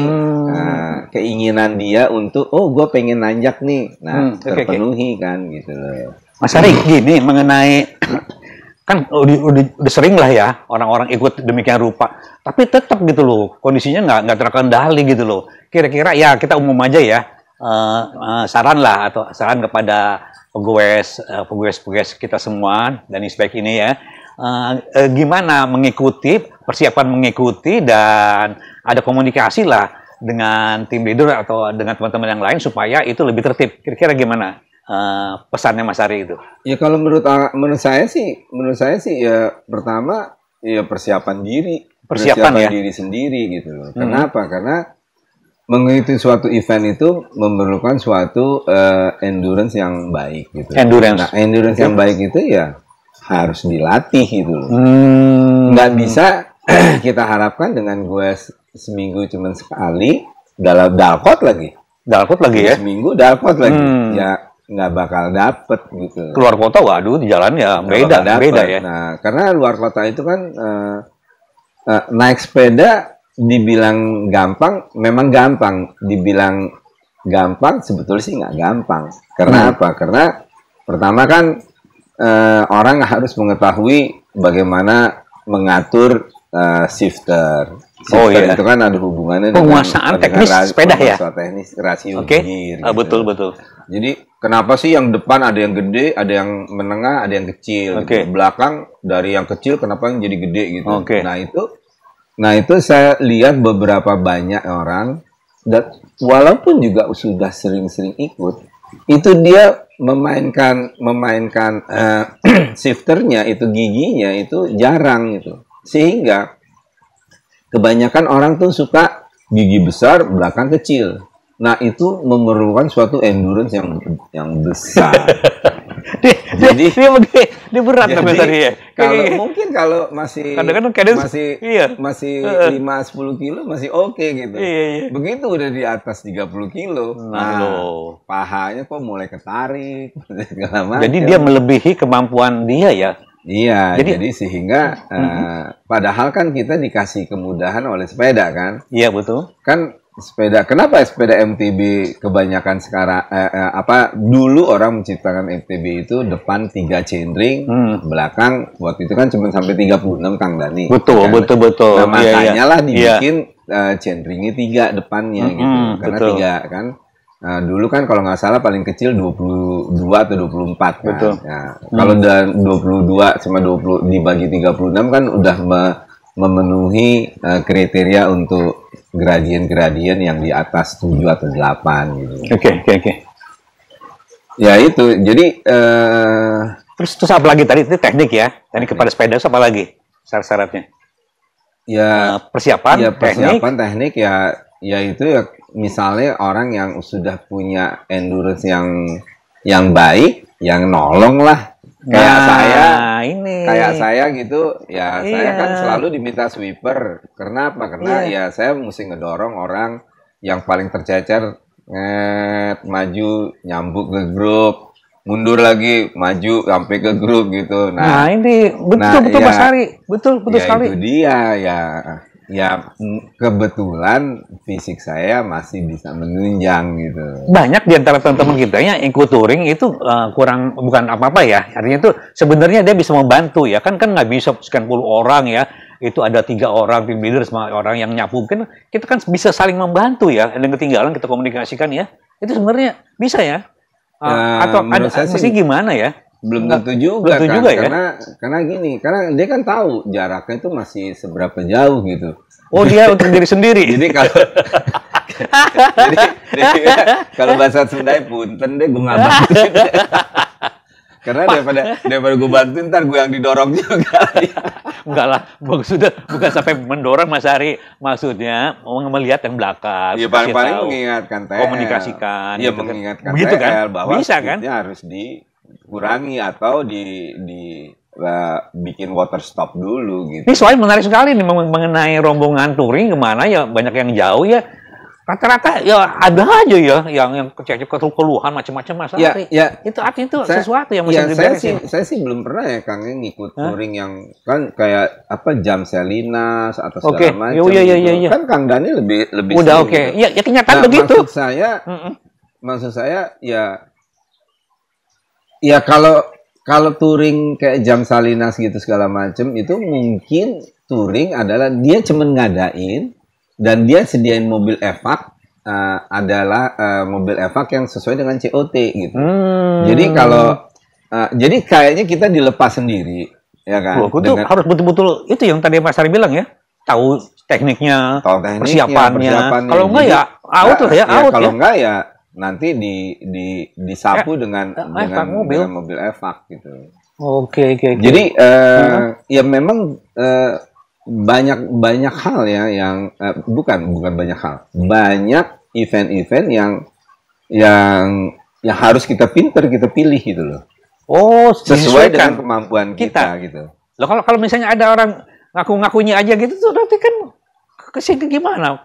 keinginan dia untuk gue pengen nanjak nih, terpenuhi kan gitu loh. Mas Ari gini mengenai kan udah sering lah ya orang-orang ikut demikian rupa, tapi tetap gitu loh kondisinya nggak terkendali gitu loh. Kira-kira ya kita umum aja ya, saran kepada pegawai kita semua dan inspek ini ya, gimana persiapan mengikuti dan ada komunikasi lah dengan tim leader atau dengan teman-teman yang lain supaya itu lebih tertib. Kira-kira gimana pesannya Mas Ari itu? Ya kalau menurut saya sih ya pertama ya persiapan diri ya? Diri sendiri gitu loh. Kenapa? Karena mengikuti suatu event itu memerlukan suatu endurance yang baik gitu. Endurance. Nah, endurance yang baik itu ya harus dilatih gitu loh. Nggak bisa kita harapkan dengan gue seminggu cuma sekali dalam dalkot lagi. Dalkot lagi ya? Seminggu dalkot lagi. Ya nggak bakal dapet gitu. Keluar kota, waduh, di jalan ya beda ya. Nah, karena luar kota itu kan naik sepeda dibilang gampang, memang gampang. Dibilang gampang, sebetulnya sih nggak gampang. Karena apa? Karena pertama kan orang harus mengetahui bagaimana mengatur shifter. Shifter itu kan ada hubungannya penguasaan teknis sepeda ya. Teknis rasio gear. Betul. Jadi kenapa sih yang depan ada yang gede, ada yang menengah, ada yang kecil. Gitu. Belakang dari yang kecil kenapa yang jadi gede gitu. Nah itu saya lihat beberapa banyak orang, dan walaupun juga sudah sering-sering ikut, itu dia memainkan shifternya itu giginya itu jarang gitu, sehingga kebanyakan orang tuh suka gigi besar belakang kecil. Nah itu memerlukan suatu endurance yang besar. Jadi dia berat tapi tadi ya. Kalau masih masih 5-10 kilo masih oke gitu. Begitu udah di atas 30 kilo, pahanya kok mulai ketarik. Jadi dia melebihi kemampuan dia ya. Iya, jadi sehingga padahal kan kita dikasih kemudahan oleh sepeda kan. Iya betul. Kan sepeda, kenapa sepeda MTB kebanyakan sekarang dulu orang menciptakan MTB itu depan 3 chainring, belakang waktu itu kan cuma sampai 36 Kang Dani. Betul. Nah, makanya lah dibikin chainringnya 3 depannya gitu. Karena 3 kan. Nah, dulu kan kalau nggak salah paling kecil 22 atau 24 kan. Betul. Nah, kalau udah 22 sama 20 dibagi 36 kan udah memenuhi kriteria untuk gradien-gradien yang di atas 7 atau 8 gitu. Oke. Ya itu, jadi terus apa lagi tadi? Itu teknik ya. Teknik kepada sepeda apa lagi? Syarat-syaratnya? Ya persiapan teknik ya itu ya misalnya orang yang sudah punya endurance yang baik, yang nolong lah. Kayak saya gitu ya. Saya kan selalu diminta sweeper. Karena apa? Karena ya saya mesti ngedorong orang yang paling tercecer, maju nyambuk ke grup, mundur lagi maju sampai ke grup gitu. Nah ini betul Mas Ari, betul sekali. Itu dia ya kebetulan fisik saya masih bisa menunjang gitu. Banyak di antara teman-teman kita yang ikut touring itu kurang, bukan apa-apa ya. Artinya itu sebenarnya dia bisa membantu ya. Kan nggak bisa sekian puluh orang ya. Itu ada 3 orang tim leader sama orang yang nyapu. Kan kita kan bisa saling membantu ya. Ada yang ketinggalan kita komunikasikan ya. Itu sebenarnya bisa ya. Atau ada mesti gimana ya? Belum tentu juga kan, karena gini, karena dia kan tahu jaraknya itu masih seberapa jauh gitu. Oh dia untuk diri sendiri. Jadi kalau bahasa Sunda punten deh gue nggak bantu. Karena daripada gue bantuin ntar gue yang didorong juga. Enggak lah, bukan sampai mendorong Mas Ari, maksudnya mau melihat yang belakang. Iya paling mengingatkan TL. Komunikasikan. Iya gitu mengingatkan begitu TL kan? bahwa bisa kan? Harus dikurangi atau bikin water stop dulu gitu. Ini soalnya menarik sekali nih mengenai rombongan touring kemana ya, banyak yang jauh ya. Rata-rata ya ada aja ya yang keluhan macam-macam masalah. Ya, itu artinya itu sesuatu yang mesti diberesin. Saya sih belum pernah ya Kang ngikut touring yang kan kayak Jam Salinas atau segala macam. Iya. Kan Kang Dani lebih udah oke. Ya kenyataan begitu. Maksud saya ya kalau touring kayak Jam Salinas gitu segala macam itu mungkin touring adalah dia cuma ngadain dan dia sediain mobil evak adalah mobil evak yang sesuai dengan COT gitu. Jadi jadi kayaknya kita dilepas sendiri ya kan. Itu harus betul-betul itu yang tadi Mas Ari bilang ya. Tahu tekniknya, persiapannya. Kalau enggak ya out lah ya, out. Kalau enggak ya nanti disapu dengan mobil evak gitu. Oke. Jadi ya memang banyak hal ya yang bukan banyak hal. Banyak event-event yang harus kita pilih gitu loh. Oh, Sesuai disesuaikan. dengan kemampuan kita gitu. Loh, kalau misalnya ada orang ngaku-ngakunya aja gitu tuh berarti kan kesini gimana?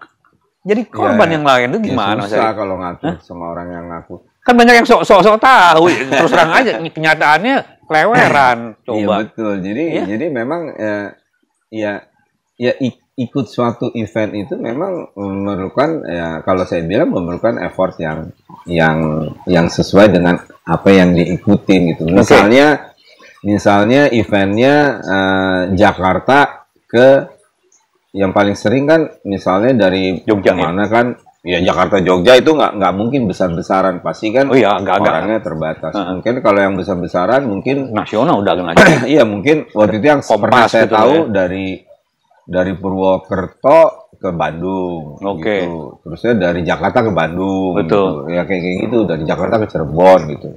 Jadi korban yang lain itu gimana? Susah kalau ngaku sama orang yang ngaku. Kan banyak yang sok-sok tahu, terus terang aja kenyataannya keleweran. Coba. Iya betul. Jadi memang ikut suatu event itu memang memerlukan kalau saya bilang memerlukan effort yang sesuai dengan apa yang diikutin gitu. Misalnya eventnya Jakarta ke yang paling sering kan misalnya dari Jogja mana kan ya Jakarta Jogja itu nggak mungkin besar-besaran pasti kan orangnya terbatas. Mungkin kalau yang besar-besaran mungkin nasional udah kan aja. Iya mungkin waktu itu yang pernah saya gitu tahu dari Purwokerto ke Bandung gitu. Terusnya dari Jakarta ke Bandung gitu. Ya kayak gitu dari Jakarta ke Cirebon gitu.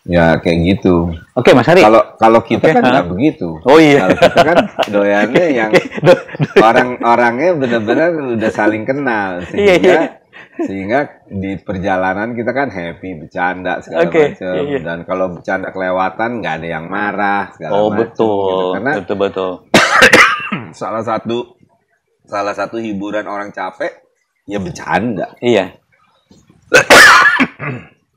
Ya kayak gitu. Oke, Mas Hari. Kalau kita kan nggak begitu. Oh iya. Kalau kita kan doyannya yang orang-orangnya benar-benar udah saling kenal sehingga di perjalanan kita kan happy, bercanda segala macam. Dan kalau bercanda kelewatan nggak ada yang marah segala macam. Betul. Gitu. Karena betul. salah satu hiburan orang capek ya bercanda. Iya.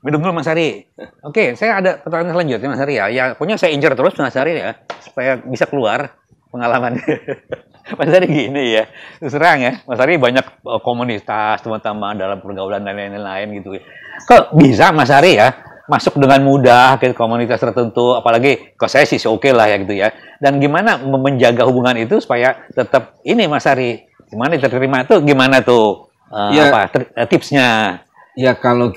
Minum dulu Mas Hari. Oke, saya ada pertanyaan selanjutnya Mas Hari ya. Ya, pokoknya saya incer terus Mas Hari ya, supaya bisa keluar pengalaman. Mas Hari gini ya, terus terang ya, Mas Hari banyak komunitas, teman-teman dalam pergaulan dan lain-lain gitu. Kok bisa Mas Hari ya masuk dengan mudah ke komunitas tertentu, apalagi kalau saya sih oke lah ya gitu ya. Dan gimana menjaga hubungan itu supaya tetap ini Mas Hari, gimana diterima tuh gimana tuh tipsnya? Ya kalau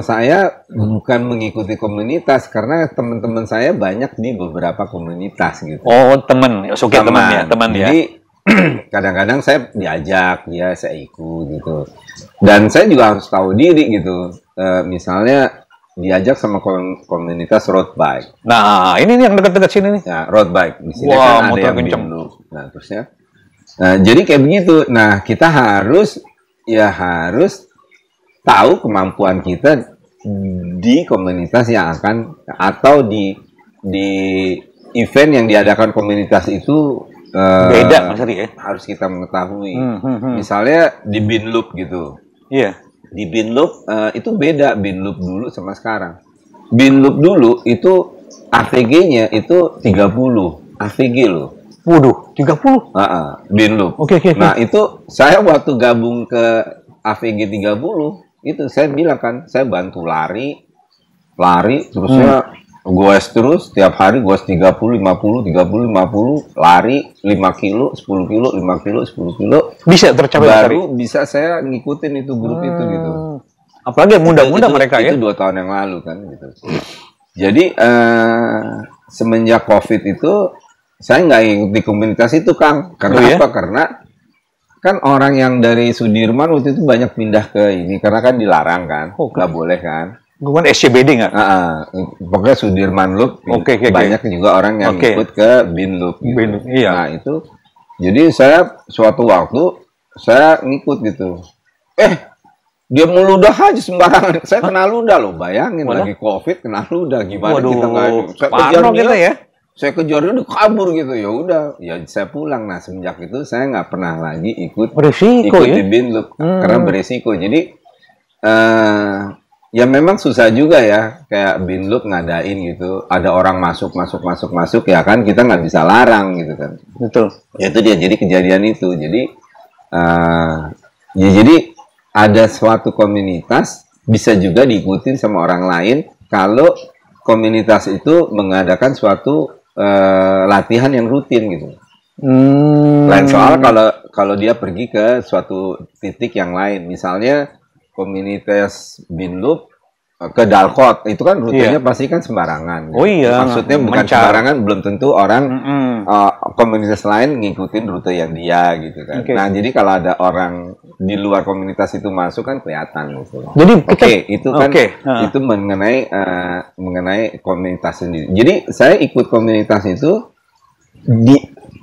saya bukan mengikuti komunitas karena teman-teman saya banyak di beberapa komunitas gitu. Oh teman ya. Jadi kadang-kadang saya diajak ya saya ikut gitu. Dan saya juga harus tahu diri gitu. Misalnya diajak sama komunitas road bike. Nah ini nih yang dekat-dekat sini nih. Ya road bike. Di sini kan ada yang binloop. Nah terusnya. Jadi kayak begitu. Nah kita harus tahu kemampuan kita di komunitas yang akan atau di event yang diadakan komunitas itu beda Mas Hari ya. Harus kita mengetahui. Misalnya di binloop gitu. Iya. Di binloop itu beda binloop dulu sama sekarang. Binloop dulu itu AVG-nya itu 30 AVG loh. Waduh, 30? Binloop. Oke. Nah itu saya waktu gabung ke AVG 30 itu saya bilang kan saya bantu lari terusnya goes terus tiap hari goes 30 50 lari 5 kilo 10 kilo 5 kilo 10 kilo bisa tercapai baru bisa saya ngikutin itu grup itu gitu. Apalagi muda-muda mereka ya. Itu 2 tahun yang lalu kan gitu. Jadi semenjak COVID itu saya nggak ikut di komunitas itu Kang. Karena apa? Karena kan orang yang dari Sudirman waktu itu banyak pindah ke ini karena kan dilarang kan, nggak boleh kan. Bukan SCBD nggak? Pokoknya Sudirman Loop banyak juga orang yang ikut ke Binloop. Gitu. Nah itu, jadi saya suatu waktu saya ngikut gitu. Dia meludah aja sembarangan. Saya kena ludah loh, bayangin lagi COVID kena ludah gimana. Waduh, kita nggak kejar kita ya. Saya kejar dia udah kabur gitu, ya udah saya pulang. Nah semenjak itu saya nggak pernah lagi ikut di Binloop karena beresiko. Jadi ya memang susah juga ya kayak Binloop ngadain gitu, ada orang masuk ya kan kita nggak bisa larang gitu kan. Betul. Ya itu dia jadi kejadian itu. Jadi jadi ada suatu komunitas bisa juga diikutin sama orang lain kalau komunitas itu mengadakan suatu latihan yang rutin gitu. Lain soal kalau dia pergi ke suatu titik yang lain, misalnya komunitas Binloop ke Dalkot, itu kan rutenya pasti kan sembarangan. Oh iya. Maksudnya bukan sembarangan, belum tentu orang komunitas lain ngikutin rute yang dia gitu kan. Nah jadi kalau ada orang di luar komunitas itu masuk kan kelihatan gitu. Jadi itu kan itu mengenai komunitas sendiri. Jadi saya ikut komunitas itu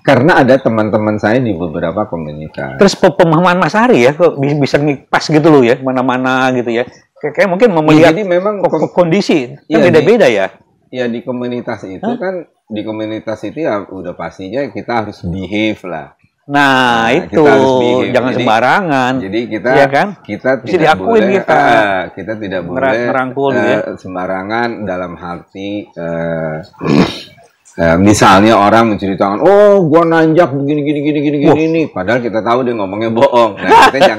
karena ada teman-teman saya di beberapa komunitas. Terus pemahaman Mas Ari ya, kok bisa pas gitu loh ya, mana-mana gitu ya. Kayak mungkin melihat jadi memang kondisi kan iya, beda-beda ya. Ya di komunitas itu kan, di komunitas itu ya udah pastinya kita harus behave lah. Nah itu kita harus behave. jangan sembarangan. Jadi kita ya kan? kita bisa tidak diakuin boleh, kita tidak boleh merangkul ya. sembarangan dalam arti misalnya orang menceritakan, oh gua nanjak begini ini, padahal kita tahu dia ngomongnya bohong. Nah, kita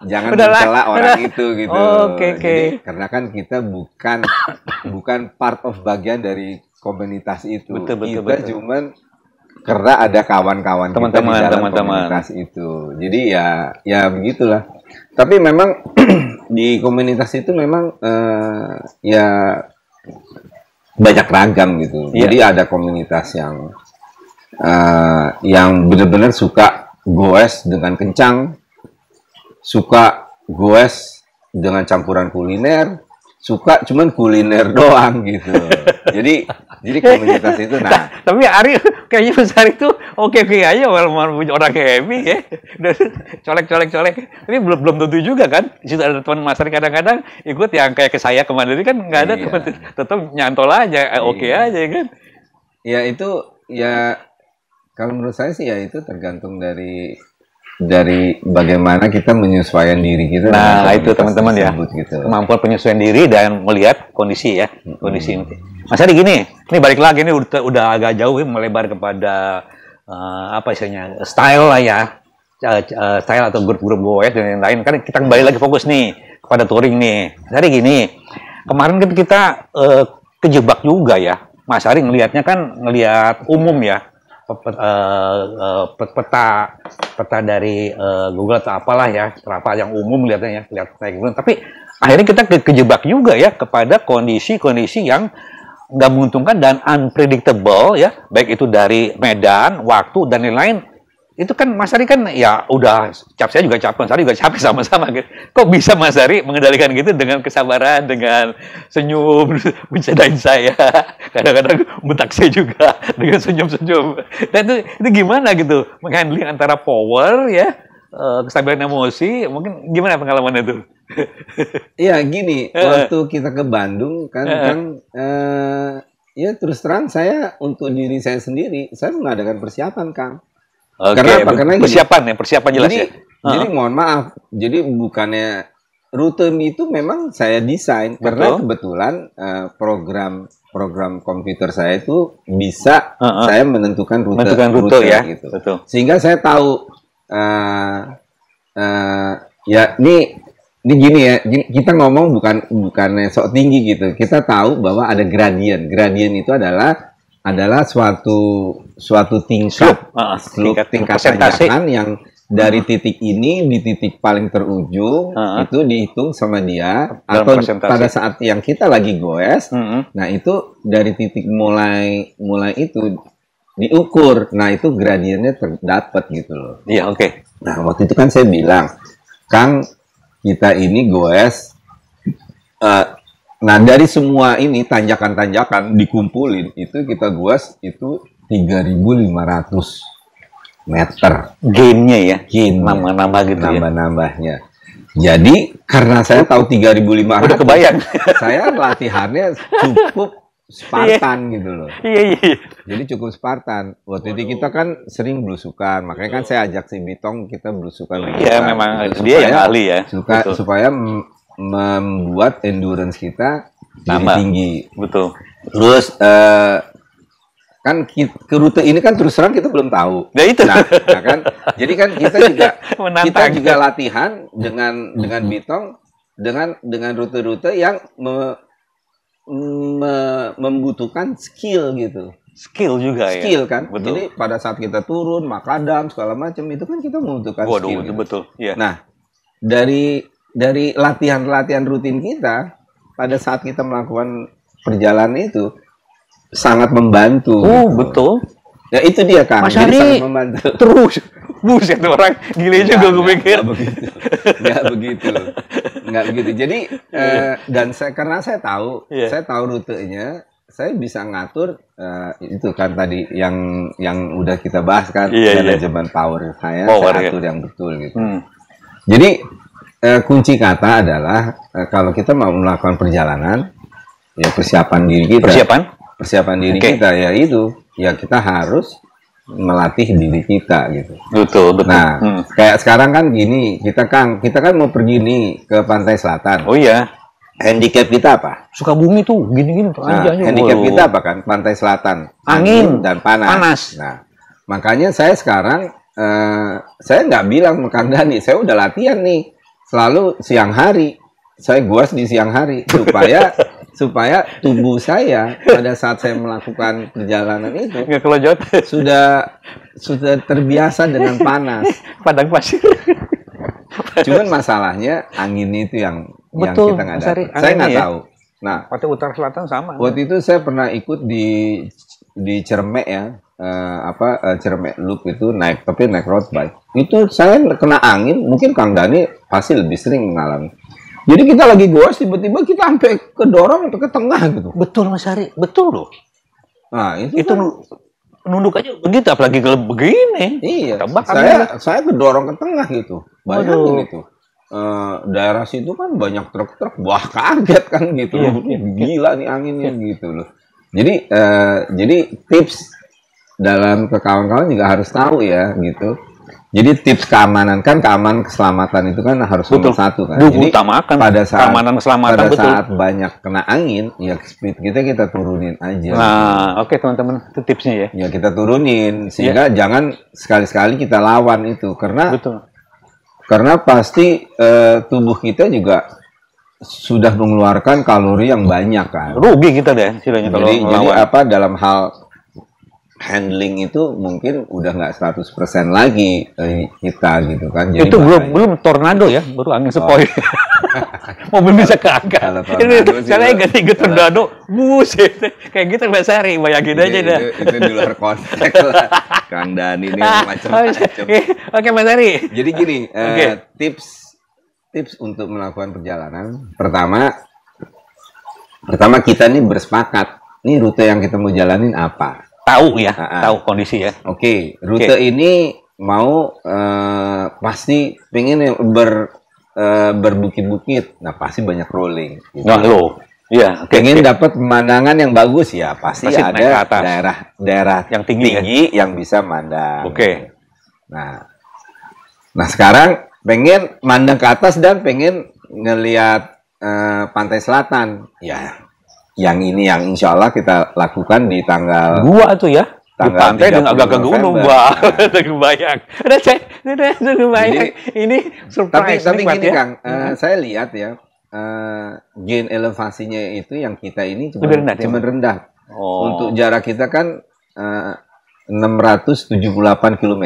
jangan mencela orang itu gitu. Oke. Karena kan kita bukan part of bagian dari komunitas itu. Kita cuman karena ada kawan-kawan kita di dalam komunitas itu. Jadi ya begitulah. Tapi memang di komunitas itu memang ya banyak ragam gitu. Jadi ada komunitas yang benar-benar suka goes dengan kencang, suka goes dengan campuran kuliner, suka cuman kuliner doang gitu. Jadi komunitas itu tapi Ari kayaknya Mas Ari itu oke aja orang happy ya. colek. Tapi belum tentu juga kan. Di situ ada teman Mas Ari kadang-kadang ikut yang kayak ke saya kemarin itu kan nggak ada teman, tetap nyantol aja oke aja kan. Ya itu ya kalau menurut saya sih ya itu tergantung dari bagaimana kita menyesuaikan diri kita. Nah itu teman-teman ya, gitu. Kemampuan penyesuaian diri dan melihat kondisi ya, kondisi. Mas Ari gini, ini balik lagi ini udah agak jauh melebar kepada apa istilahnya style lah ya, style atau grup-grup goes dan lain-lain. Kan kita kembali lagi fokus nih kepada touring nih. Mas Ari gini, kemarin kan kita kejebak juga ya, Mas Ari ngelihat umum ya. Peta dari Google atau apalah ya, apa yang umum lihatnya ya, lihat kayak gitu. Tapi akhirnya kita kejebak juga ya kepada kondisi-kondisi yang nggak menguntungkan dan unpredictable ya, baik itu dari medan, waktu dan lain-lain. Itu kan Mas Ari kan ya udah saya juga capek, Mas Ari juga capek sama-sama gitu. Kok bisa Mas Ari mengendalikan gitu dengan kesabaran, dengan senyum, bercandain saya, kadang-kadang bentak saya juga dengan senyum-senyum. Dan itu gimana gitu menghandling antara power ya, kesabaran emosi, mungkin gimana pengalamannya itu? Iya gini, waktu kita ke Bandung kan ya terus terang saya untuk diri saya sendiri, saya mengadakan persiapan Kang. Karena persiapan jelas jadi, ya. Jadi mohon maaf, jadi bukannya rute itu memang saya desain karena kebetulan program komputer saya itu bisa saya menentukan rute ya gitu. Betul. Sehingga saya tahu ya ini gini ya, kita ngomong bukannya sok tinggi gitu. Kita tahu bahwa ada gradien. Gradien itu adalah suatu tingkat tanjakan yang dari titik ini di titik paling terujung itu dihitung sama dia atau pada saat yang kita lagi goes, nah itu dari titik mulai itu diukur, nah itu gradiennya terdapat gitu loh. Iya oke. Nah waktu itu kan saya bilang, Kang kita ini goes. Nah dari semua ini tanjakan-tanjakan dikumpulin itu kita goes itu 3.500 meter. Gainnya ya, nambah-nambah gitu. Nambah-nambahnya. Jadi karena saya tahu 3.500, udah kebayang. Saya latihannya cukup Spartan gitu loh. Iya. Jadi cukup Spartan. Waktu itu kita kan sering belusukan, makanya kan saya ajak si Bitong kita belusukan. Iya memang dia yang ahli ya. Supaya membuat endurance kita jadi tinggi. Betul. Terus kan ke rute ini kan terus terang kita belum tahu. Ya itu. Nah kan, jadi kan kita juga latihan dengan Bitong dengan rute-rute yang membutuhkan skill gitu. Skill juga ya. Skill kan. Betul. Jadi pada saat kita turun, makadam segala macam itu kan kita membutuhkan skill. Waduh, betul. Iya. Nah, dari latihan rutin kita pada saat kita melakukan perjalanan itu sangat membantu. Oh, gitu. Betul. Ya itu dia Kang. Mas Ari sangat membantu. Terus buset orang gile juga gue pikir. Enggak begitu. Jadi dan karena saya tahu rutenya, saya bisa ngatur itu kan tadi yang udah kita bahas kan, Iya, manajemen power saya Power, atur yang betul gitu. Jadi kunci kata adalah kalau kita mau melakukan perjalanan, ya persiapan diri kita. Persiapan diri kita ya itu, ya kita harus melatih diri kita gitu. Betul. Nah, kayak sekarang kan gini, kita kan mau pergi nih ke pantai selatan. Oh iya. Handicap kita apa? Sukabumi tuh gini-gini tuh. Handicap kita apa kan? Pantai selatan, angin dan panas. Nah, makanya saya sekarang saya nggak bilang ke Kang Dhani, saya udah latihan nih selalu siang hari. Saya guas di siang hari supaya tubuh saya pada saat saya melakukan perjalanan itu sudah terbiasa dengan panas. Padang pasir. Cuman masalahnya angin itu yang kita nggak dapat. Saya nggak tahu. Nah, Pantai Utara Selatan sama. Waktu itu saya pernah ikut di Cermek ya. Cermek Loop itu naik road bike. Itu saya kena angin, mungkin Kang Dhani pasti lebih sering mengalami. Jadi kita lagi goes, tiba-tiba kita sampai kedorong sampai ke tengah gitu. Betul Mas Ari, betul loh. Nah, itu kan, nunduk aja begitu, apalagi kalau begini. Iya, saya kedorong ke tengah gitu. Bayangin itu. Daerah situ kan banyak truk-truk, wah kaget kan gitu. Gila nih anginnya gitu loh. Jadi tips dalam ke kawan-kawan juga harus tahu ya gitu. Jadi tips keamanan keselamatan itu kan harus nomor satu kan. Jadi pada saat keamanan keselamatan saat banyak kena angin, ya speed kita turunin aja. Nah, oke teman-teman, itu tipsnya ya. Ya kita turunin sehingga jangan sekali-sekali kita lawan itu karena pasti tubuh kita juga sudah mengeluarkan kalori yang banyak kan. Rugi kita deh istilahnya kalau jadi dalam hal handling itu mungkin udah nggak 100% lagi kita gitu kan. Jadi itu belum tornado ya, baru angin sepoi. Mobil bisa keangkat. Ini saya ganti tornado, buset. Kayak gitu Mbak Sari, bayangin aja dah. Itu di luar konteks lah. Kang Dhani ini macam-macam. Oke Mbak Sari. Jadi gini, tips untuk melakukan perjalanan. Pertama kita nih bersepakat. Nih rute yang kita mau jalanin apa? Tahu ya, tahu kondisi ya. Oke, rute ini mau pasti pengen yang berbukit-bukit. Nah, pasti banyak rolling. Gitu. Nah, iya. Pengen dapat pemandangan yang bagus ya, pasti ada daerah yang tinggi yang bisa mandang. Oke. Nah, sekarang pengen mandang ke atas dan pengen ngelihat pantai selatan. Ya. Yang ini yang insya Allah kita lakukan di tanggal 2 tuh ya. Di pantai dan agak ke gunung, wah, kebayang. Kebayang. Ini surprise. Tapi gini Kang, saya lihat ya, gain elevasinya itu yang kita ini cuma rendah. Untuk jarak kita kan 678 km.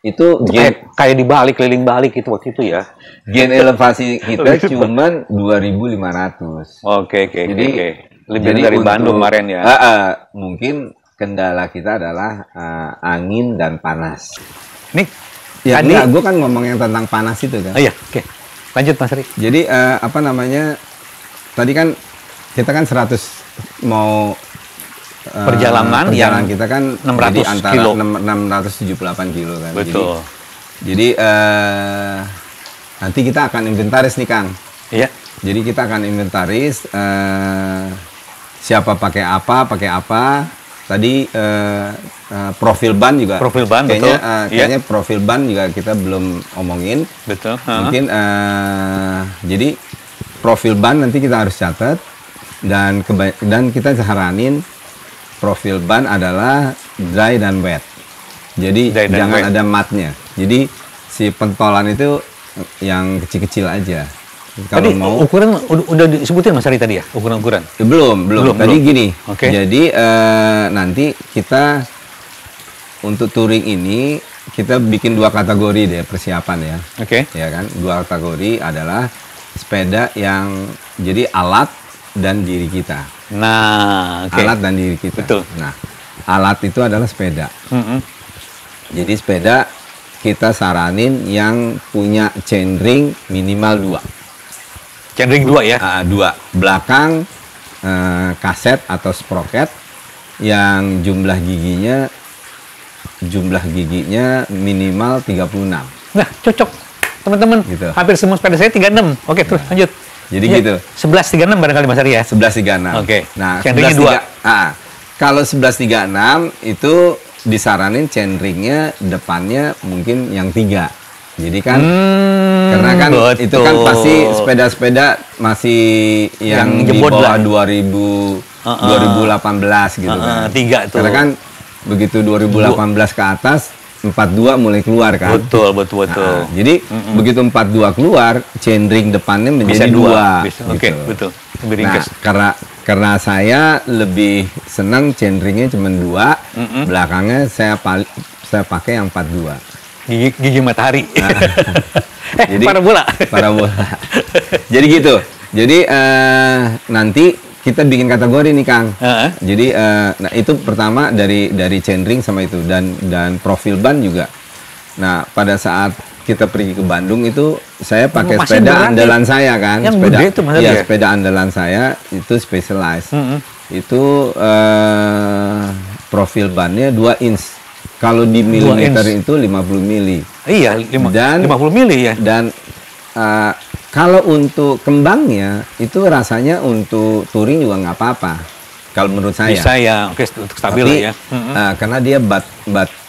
Itu kayak dibalik, keliling balik itu waktu itu ya. Gain elevasi kita cuma 2.500. Oke. Jadi lebih dari Bandung kemarin ya. Mungkin kendala kita adalah angin dan panas. Nih, ya gue kan ngomong yang tentang panas itu kan. Oh iya, oke. Lanjut Mas Ri. Jadi tadi kan kita kan 100 mau perjalanan yang kita kan 600 antara kilo. 678 kilo kan. Betul. Jadi nanti kita akan inventaris nih Kang. Iya. Jadi kita akan inventaris siapa pakai apa. Tadi profil ban juga. Profil ban kayaknya profil ban juga kita belum omongin. Betul. Mungkin jadi profil ban nanti kita harus catat dan kita saranin profil ban adalah dry dan wet. Jadi jangan ada matnya. Jadi si pentolan itu yang kecil-kecil aja. Kalau mau ukuran udah disebutin Mas Ari tadi ya, ukuran-ukuran? Belum. Tadi gini. Okay. Jadi nanti kita untuk touring ini kita bikin 2 kategori deh persiapan ya. Oke. Ya kan? 2 kategori adalah sepeda yang jadi alat dan diri kita. Nah, alat dan diri kita. Betul. Nah, alat itu adalah sepeda. Jadi sepeda kita saranin yang punya chainring minimal 2. Chainring 2 ya? 2. Belakang kaset atau sprocket yang jumlah giginya minimal 36. Nah, cocok. Teman-teman, Gitu. hampir semua sepeda saya 36. Oke, terus lanjut. Jadi Ya, gitu. 1136 barangkali Mas Ari ya. 1136. Oke. Nah, Chainringnya 1136. Kalau 1136 itu disaranin chainringnya depannya mungkin yang 3. Jadi kan karena kan betul. itu kan pasti sepeda-sepeda masih yang di jebot bawah lah. 2018 gitu kan. 3 tuh. Karena kan begitu 2018 ke atas 42 mulai keluar kan. Betul. Nah, jadi begitu 42 keluar, chainring depannya Bisa menjadi 2. Bisa. Oke, betul. Lebih Nah, ringkas. karena saya lebih senang chainringnya cuma 2, belakangnya saya pakai yang 42. Gigi matahari. Jadi parabola. Parabola. Jadi gitu. Jadi nanti kita bikin kategori nih Kang. Jadi nah itu pertama dari chainring sama itu dan profil ban juga. Nah pada saat kita pergi ke Bandung itu saya pakai Masih sepeda beneran andalan saya kan. Yang sepeda, gede itu maksudnya ya, ya? sepeda andalan saya itu Specialized. Itu profil bannya 2 inch. Kalau di milimeter itu 50 mili. Iya, 50 mili ya. Dan kalau untuk kembangnya itu rasanya untuk touring juga nggak apa-apa. Kalau menurut saya. Bisa ya, oke untuk stabil Tapi, lah ya. karena dia bat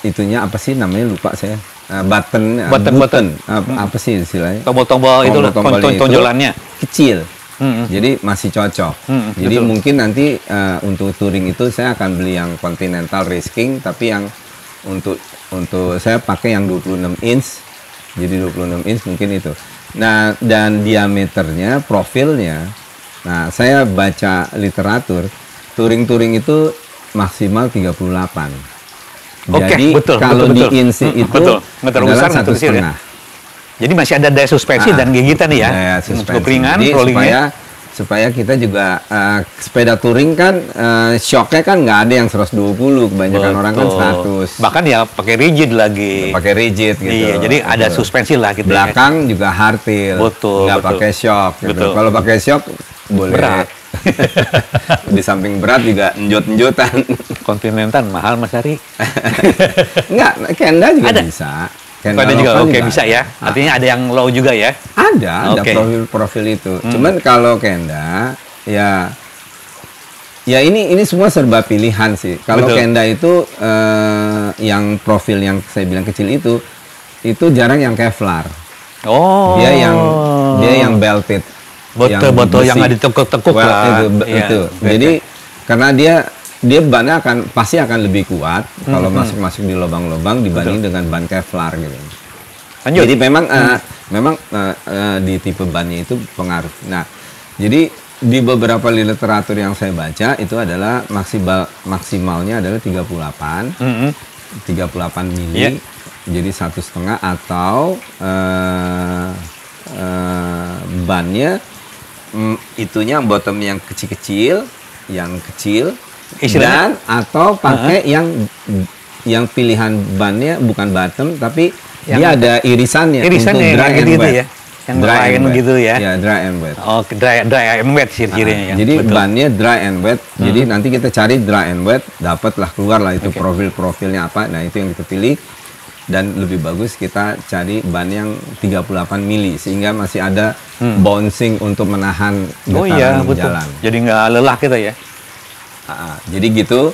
itunya apa sih namanya lupa saya. Button. Apa sih istilahnya? Tombol-tombol itu Tombol-tombolnya itu tonjolannya. kecil. Jadi masih cocok. Jadi betul. mungkin nanti untuk touring itu saya akan beli yang Continental Race King, tapi yang untuk saya pakai yang 26 inch. Jadi 26 inch mungkin itu. Nah, dan diameternya, profilnya. Nah, saya baca literatur, touring itu maksimal 38. Oke, Jadi betul, kalau betul, di betul. inch itu Betul. Nggak terlalu adalah besar, nggak terlalu kecil ya. 1,5. Jadi masih ada daya suspensi dan gigitan ya. Daya Untuk suspensi. ringan, Jadi rollingnya. supaya kita juga sepeda touring kan shocknya kan nggak ada yang 120, kebanyakan orang kan 100. Bahkan ya pakai rigid lagi. Pakai rigid gitu. Iya, jadi ada Betul. suspensi lah gitu. Belakang juga hardtail. Betul, Nggak betul. pakai shock gitu. Betul. Kalau pakai shock boleh Berat. di samping berat juga enjot-enjotan. Continental mahal Mas Ari. Enggak, Kenda juga Ada? bisa. Ada juga, lokal oke juga bisa ada. ya. Artinya ada yang low juga ya. Ada Oke. profil-profil itu. Cuman kalau Kenda ya ini semua serba pilihan sih. Kalau Betul. Kenda itu yang profil yang saya bilang kecil itu jarang yang Kevlar. Oh. Dia yang belted. Betul, yang besi. ada ditekuk-tekuk Well, lah. Iya. itu. Jadi karena dia bannya pasti akan lebih kuat kalau masuk di lubang-lubang dibanding dengan ban Kevlar gitu. Lanjut. Jadi memang di tipe bannya itu pengaruh. Nah, jadi di beberapa literatur yang saya baca itu adalah maksimalnya adalah 38 mili. Yeah. Jadi 1,5 atau bannya itunya bottom yang kecil-kecil, Istilahnya? dan atau pakai yang pilihan bannya bukan bottom tapi dia ada irisannya untuk yang dry and gitu wet. ya. Yang Dry and lain wet. gitu ya. Ya, dry and wet. Oh, dry and wet sih cirinya ya. Jadi Betul. bannya dry and wet. Jadi nanti kita cari dry and wet, dapatlah keluar lah itu profil-profilnya apa. Nah, itu yang kita pilih. Dan lebih bagus kita cari ban yang 38 mili sehingga masih ada bouncing untuk menahan Oh iya, getaran betul. jalan. Jadi nggak lelah kita ya. Jadi gitu.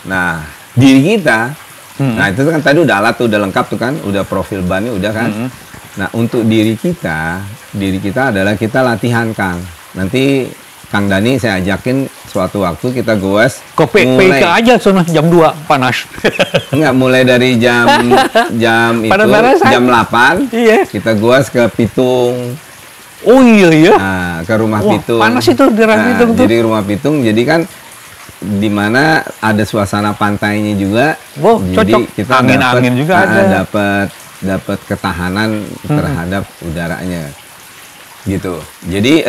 Nah, diri kita, nah itu kan tadi udah alat tuh, udah lengkap tuh kan, udah profil bannya udah kan. Nah, untuk diri kita adalah kita latihan Kang. Nanti Kang Dani saya ajakin suatu waktu kita goes. Kopi PK aja sono jam 2 panas. Enggak, mulai dari jam itu Panas-panasan. jam 8 Iya. kita goes ke Pitung. Oh iya ya. Nah, ke rumah Wah, Pitung. panas itu di rumah Pitung tuh. Jadi rumah Pitung, jadi kan di mana ada suasana pantainya juga. Wow, jadi cocok. kita Angin-angin juga ada. dapat ketahanan terhadap udaranya. Gitu. Jadi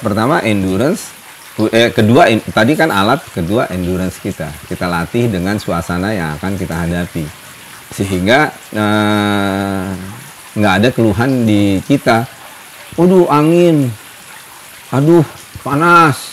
pertama endurance, kedua tadi kan alat, kedua endurance kita latih dengan suasana yang akan kita hadapi sehingga nggak ada keluhan di kita. Aduh angin, aduh panas,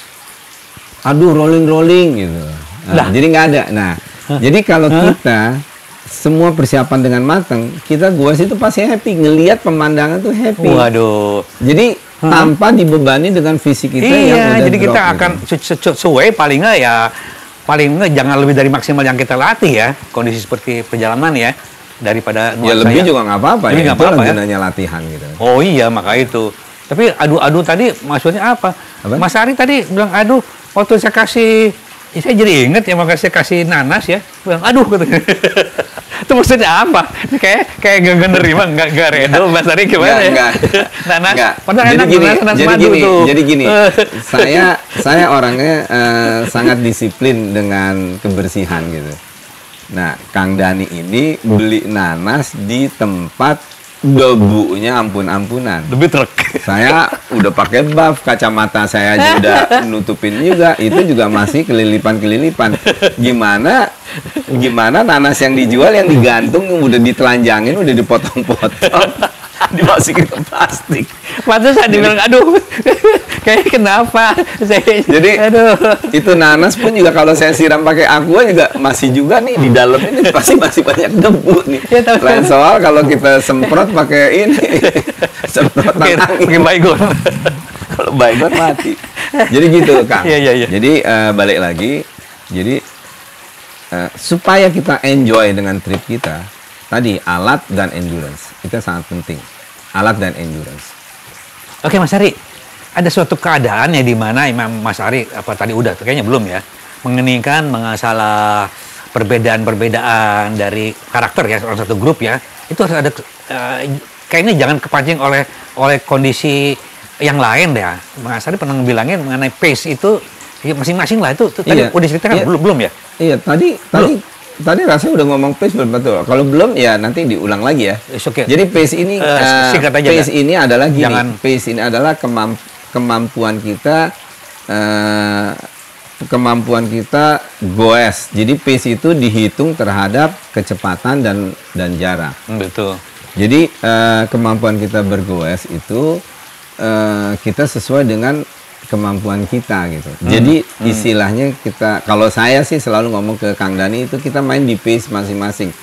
aduh rolling gitu. Nah, jadi nggak ada. Nah, jadi kalau kita semua persiapan dengan matang, kita goes itu pasti happy, ngelihat pemandangan tuh happy. Waduh. Jadi tanpa dibebani dengan fisik kita yang udah jadi kita drop, akan sesuai paling nggak jangan lebih dari maksimal yang kita latih ya, kondisi seperti perjalanan ya, daripada ya lebih juga nggak apa-apa ya, nggak apa-apa ya, gunanya latihan gitu. Oh iya, maka itu. Tapi adu tadi maksudnya apa? Mas Ari tadi bilang aduh, waktu saya kasih, saya jadi inget ya, makanya saya kasih nanas ya, bilang aduh katanya. Itu maksudnya apa? Kayak gak nerima, gak redo. Mas Ari gimana ya? Nanas, padahal enak nanas madu tuh. Jadi gini, saya orangnya sangat disiplin dengan kebersihan gitu. Nah, Kang Dani ini beli nanas di tempat debunya ampun-ampunan. Lebih truk. Saya udah pakai buff, kacamata saya juga nutupin juga. Itu juga masih kelilipan-kelilipan. Gimana nanas yang dijual yang digantung, udah ditelanjangin, udah dipotong-potong, dimasukin ke plastik. Pantes saya dibilang, aduh, kayak kenapa? Jadi, itu nanas pun juga kalau saya siram pakai aqua juga masih juga nih di dalam ini pasti masih banyak debu nih. Lain soal kalau kita semprot pakai ini, semprot pakai baygon. Kalau baygon mati. Jadi gitu, Kang. Iya. Jadi balik lagi, jadi supaya kita enjoy dengan trip kita, tadi alat dan endurance itu sangat penting. Alat dan endurance. Oke Mas Ari, ada suatu keadaan ya di mana Mas Ari apa tadi udah kayaknya belum ya mengeningkan mengasalah perbedaan dari karakter ya orang satu grup ya, itu harus ada kayaknya jangan kepancing oleh kondisi yang lain ya. Mas Ari pernah bilangin mengenai pace itu ya masing-masing lah itu tadi udah ceritakan belum ya? Iya tadi rasanya udah ngomong pace betul. Kalau belum ya nanti diulang lagi ya. Okay. Jadi pace ini ini adalah gini. Pace ini adalah kemampuan kita goes. Jadi pace itu dihitung terhadap kecepatan dan jarak. Betul. Jadi kemampuan kita bergoes itu kita sesuai dengan kemampuan kita gitu. Jadi istilahnya kita, kalau saya sih selalu ngomong ke Kang Dani itu kita main di pace masing-masing.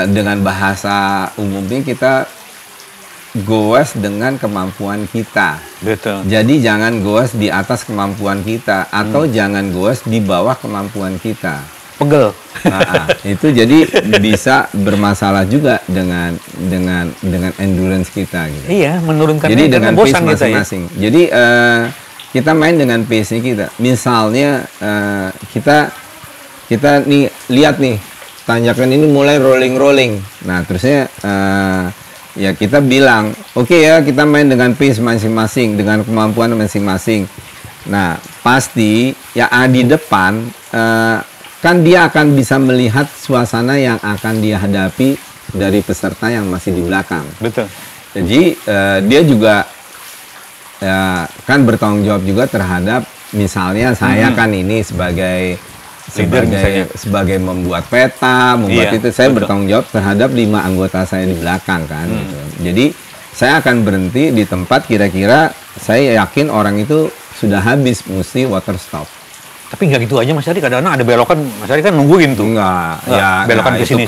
Dengan bahasa umumnya kita goes dengan kemampuan kita. Betul. Jadi jangan goes di atas kemampuan kita atau jangan goes di bawah kemampuan kita. Pegel. Itu jadi bisa bermasalah juga dengan endurance kita gitu. Iya, menurunkan. Jadi dengan pace masing-masing. Ya? Jadi kita main dengan pace-nya kita. Misalnya kita nih lihat nih tanjakan ini mulai rolling. Nah, terusnya ya kita bilang, oke ya kita main dengan pace masing-masing, dengan kemampuan masing-masing. Nah, pasti ya di depan kan dia akan bisa melihat suasana yang akan dia hadapi dari peserta yang masih di belakang. Betul. Jadi dia juga kan bertanggung jawab juga terhadap misalnya saya kan ini sebagai membuat peta, itu saya bertanggung jawab terhadap 5 anggota saya di belakang kan. Gitu. Jadi saya akan berhenti di tempat kira-kira saya yakin orang itu sudah habis mesti water stop. Tapi nggak gitu aja Mas Ari, kadang-kadang ada belokan, Mas Ari kan nungguin tuh. Enggak, ya belokan ke sini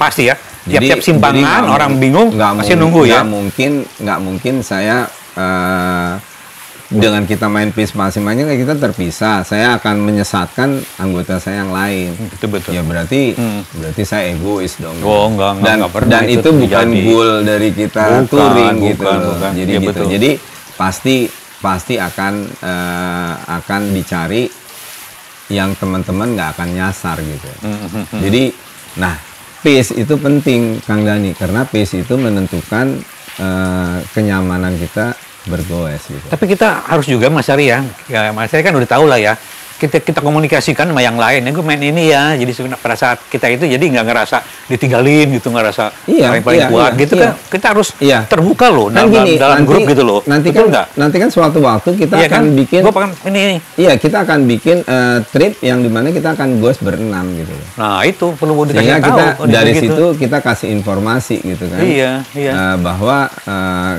pasti ya. Tiap-tiap simpangan orang bingung masih nunggu ya. Nggak mungkin saya dengan kita main pace masing-masing kita terpisah. Saya akan menyesatkan anggota saya yang lain. Betul. Ya berarti saya egois dong. Oh, enggak pernah. Dan itu bukan goal dari kita touring gitu loh. Jadi ya, gitu. Betul. Jadi pasti akan dicari yang teman-teman nggak akan nyasar gitu. Jadi, nah pace itu penting Kang Dani karena pace itu menentukan kenyamanan kita bergoes gitu. Tapi kita harus juga Mas Ari ya Mas Ari kan udah tahu lah ya. Kita komunikasikan sama yang lain. Gue main ini ya. Jadi pada saat kita itu jadi nggak ngerasa ditinggalin gitu, nggak rasa paling kuat gitu kan. Kita harus terbuka loh dalam grup gitu loh. Nanti kan suatu waktu kita akan bikin. Ini. Iya, kita akan bikin trip yang dimana kita akan goes berenam gitu. Nah itu perlu dikasih tahu. Dari situ kita kasih informasi gitu kan. Iya. Bahwa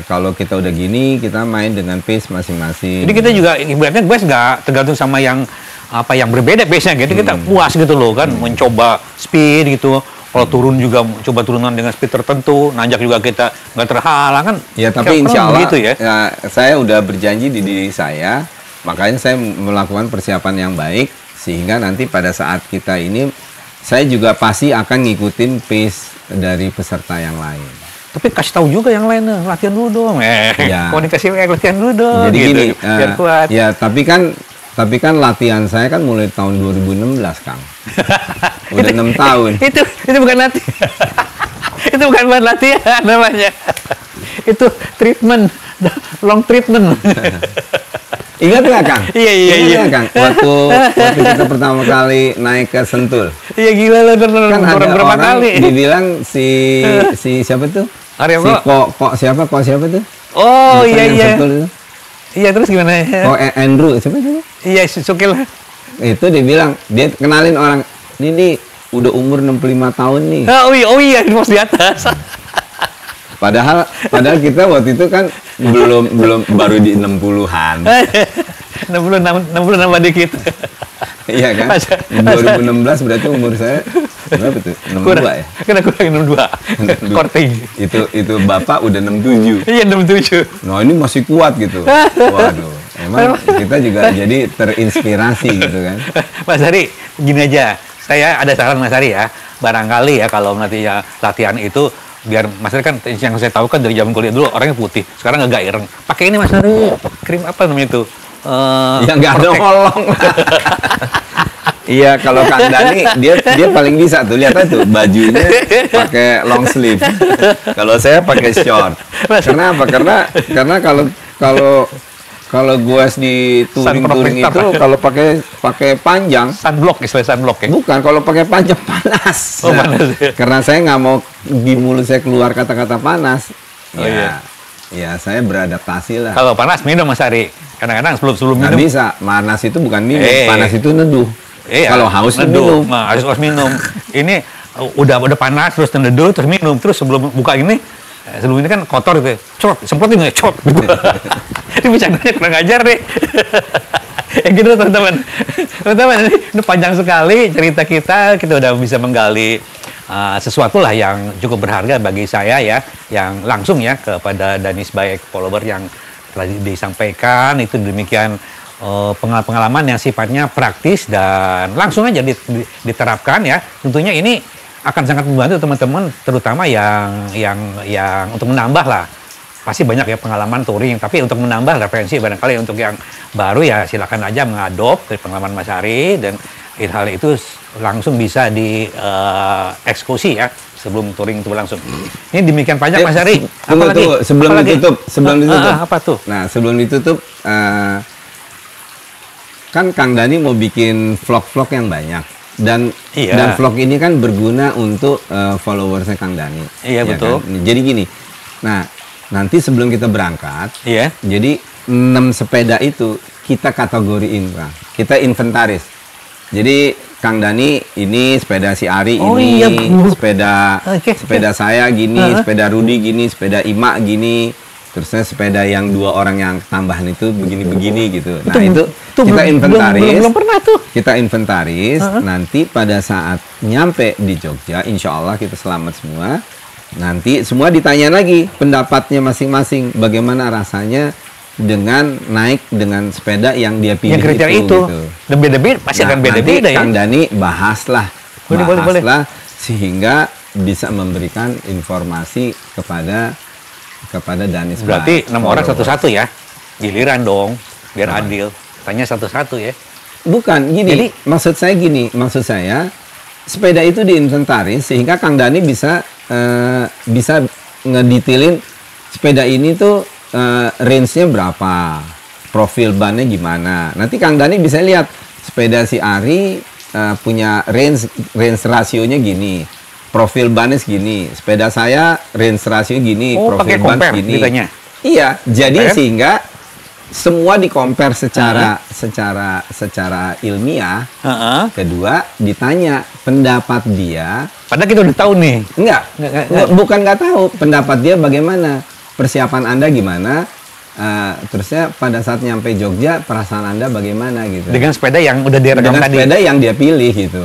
kalau kita udah gini kita main dengan pace masing-masing. Jadi kita juga ibaratnya goes nggak tergantung sama yang apa yang berbeda biasanya. Jadi kita puas gitu loh kan, mencoba speed gitu. Kalau turun juga coba turunan dengan speed tertentu, nanjak juga kita nggak terhalang kan. Ya, tapi insya Allah begitu ya. Saya udah berjanji di diri saya, makanya saya melakukan persiapan yang baik, sehingga nanti pada saat kita ini, saya juga pasti akan ngikutin pace dari peserta yang lain. Tapi kasih tahu juga yang lainnya, latihan dulu dong. Ya. Komunikasi latihan dulu dong. Jadi gitu, gini, biar kuat. ya tapi kan latihan saya kan mulai tahun 2016, Kang. Udah 6 tahun. Itu bukan latihan. Itu bukan latihan namanya. Itu treatment, long treatment. Ingat nggak, Kang? Iya. Ingat nggak, Kang? Waktu kita pertama kali naik ke Sentul. Iya gila loh, Kan ada berapa orang kali. dibilang si siapa tuh? Arya Si Bro. kok siapa tuh? Oh Bukan yang iya. Sentul itu. Iya terus gimana? Kok Andrew siapa itu? Iya Sukil. Itu dia bilang, dia kenalin orang, ini udah umur 65 tahun nih. Oh iya di pos di atas. Padahal kita waktu itu kan belum baru di 60-an. 66 dikit. Iya kan? 2016 berarti umur saya berapa tuh? 62 ya? Kena kurang 62. Korting. Itu Bapak udah 67. Iya 67. Nah, ini masih kuat gitu. Waduh. Emang kita juga jadi terinspirasi gitu kan. Mas Hari, gini aja. Saya ada saran Mas Hari ya. Barangkali ya kalau nanti ya latihan itu biar Mas Hari kan yang saya tahu kan dari zaman kuliah dulu orangnya putih. Sekarang agak ireng. Pakai ini Mas Hari. Krim apa namanya itu? Ya nggak ada holong. Iya, kalau Kang Dani dia paling bisa tuh, lihat aja tuh bajunya pakai long sleeve. Kalau saya pakai short. Karena apa? Karena kalau gue di touring itu kalau pakai panjang sunblock, istilah sunblock ya. Bukan, kalau pakai panjang panas. Oh, panas. Karena saya nggak mau di mulut saya keluar kata-kata panas. Oh, iya. Ya, saya beradaptasi lah. Kalau panas minum Mas Ari. Kadang-kadang sebelum Nggak minum. bisa, panas itu bukan minum, panas itu neduh. Iya, kalau haus neduh. minum. Nah, harus minum. Ini udah panas terus neduh terus minum. Terus sebelum buka ini sebelum ini kan kotor gitu. Cot, semprotin ya, cot. Ini bercandanya kurang ajar deh. Ya gitu teman-teman. Teman-teman ini panjang sekali cerita kita udah bisa menggali sesuatu lah yang cukup berharga bagi saya ya, yang langsung ya kepada Danis Baek follower yang telah disampaikan itu demikian pengalaman yang sifatnya praktis dan langsung aja diterapkan ya. Tentunya ini akan sangat membantu teman-teman terutama yang untuk menambah lah. Pasti banyak ya pengalaman touring, tapi untuk menambah referensi barangkali untuk yang baru ya silakan aja mengadop dari pengalaman Mas Ari dan hal itu langsung bisa dieksekusi ya sebelum touring itu berlangsung. Ini demikian banyak Mas Ari. Tunggu, sebelum ditutup. Apa tuh? Nah, sebelum ditutup kan Kang Dani mau bikin vlog-vlog yang banyak dan vlog ini kan berguna untuk followersnya Kang Dani. Iya, ya betul. Kan? Jadi gini. Nah, nanti sebelum kita berangkat, jadi 6 sepeda itu kita kategoriin, Bang. Kita inventaris. Jadi Kang Dani ini sepeda si Ari sepeda saya gini, sepeda Rudi gini, sepeda Ima gini, terusnya sepeda yang 2 orang yang tambahan itu begini-begini gitu. Nah, itu kita inventaris. Belum pernah tuh. Kita inventaris, nanti pada saat nyampe di Jogja, insya Allah kita selamat semua. Nanti semua ditanya lagi pendapatnya masing-masing, bagaimana rasanya dengan naik dengan sepeda yang dia pilih itu. Gitu. Dan beda-beda, pasti akan beda-beda ya. Kang Dani bahaslah Boleh. sehingga bisa memberikan informasi kepada Danis. Berarti 6 orang satu-satu ya, giliran dong, biar adil. Tanya satu-satu ya. Bukan, gini. Maksud saya sepeda itu diinventaris sehingga Kang Dani bisa ngedetailin sepeda ini tuh range-nya berapa, profil bannya gimana. Nanti Kang Dani bisa lihat sepeda si Ari punya range rasionya gini, profil bannya segini. Sepeda saya range rasio gini, profil ban segini. Ditanya. Iya, jadi sehingga semua di-compare secara ilmiah. Kedua, ditanya pendapat dia. Padahal kita udah tahu nih. Bukan nggak tahu. Pendapat dia bagaimana? Persiapan Anda gimana? terusnya pada saat nyampe Jogja perasaan Anda bagaimana gitu. Dengan sepeda yang udah direkam Dengan tadi. sepeda yang dia pilih gitu.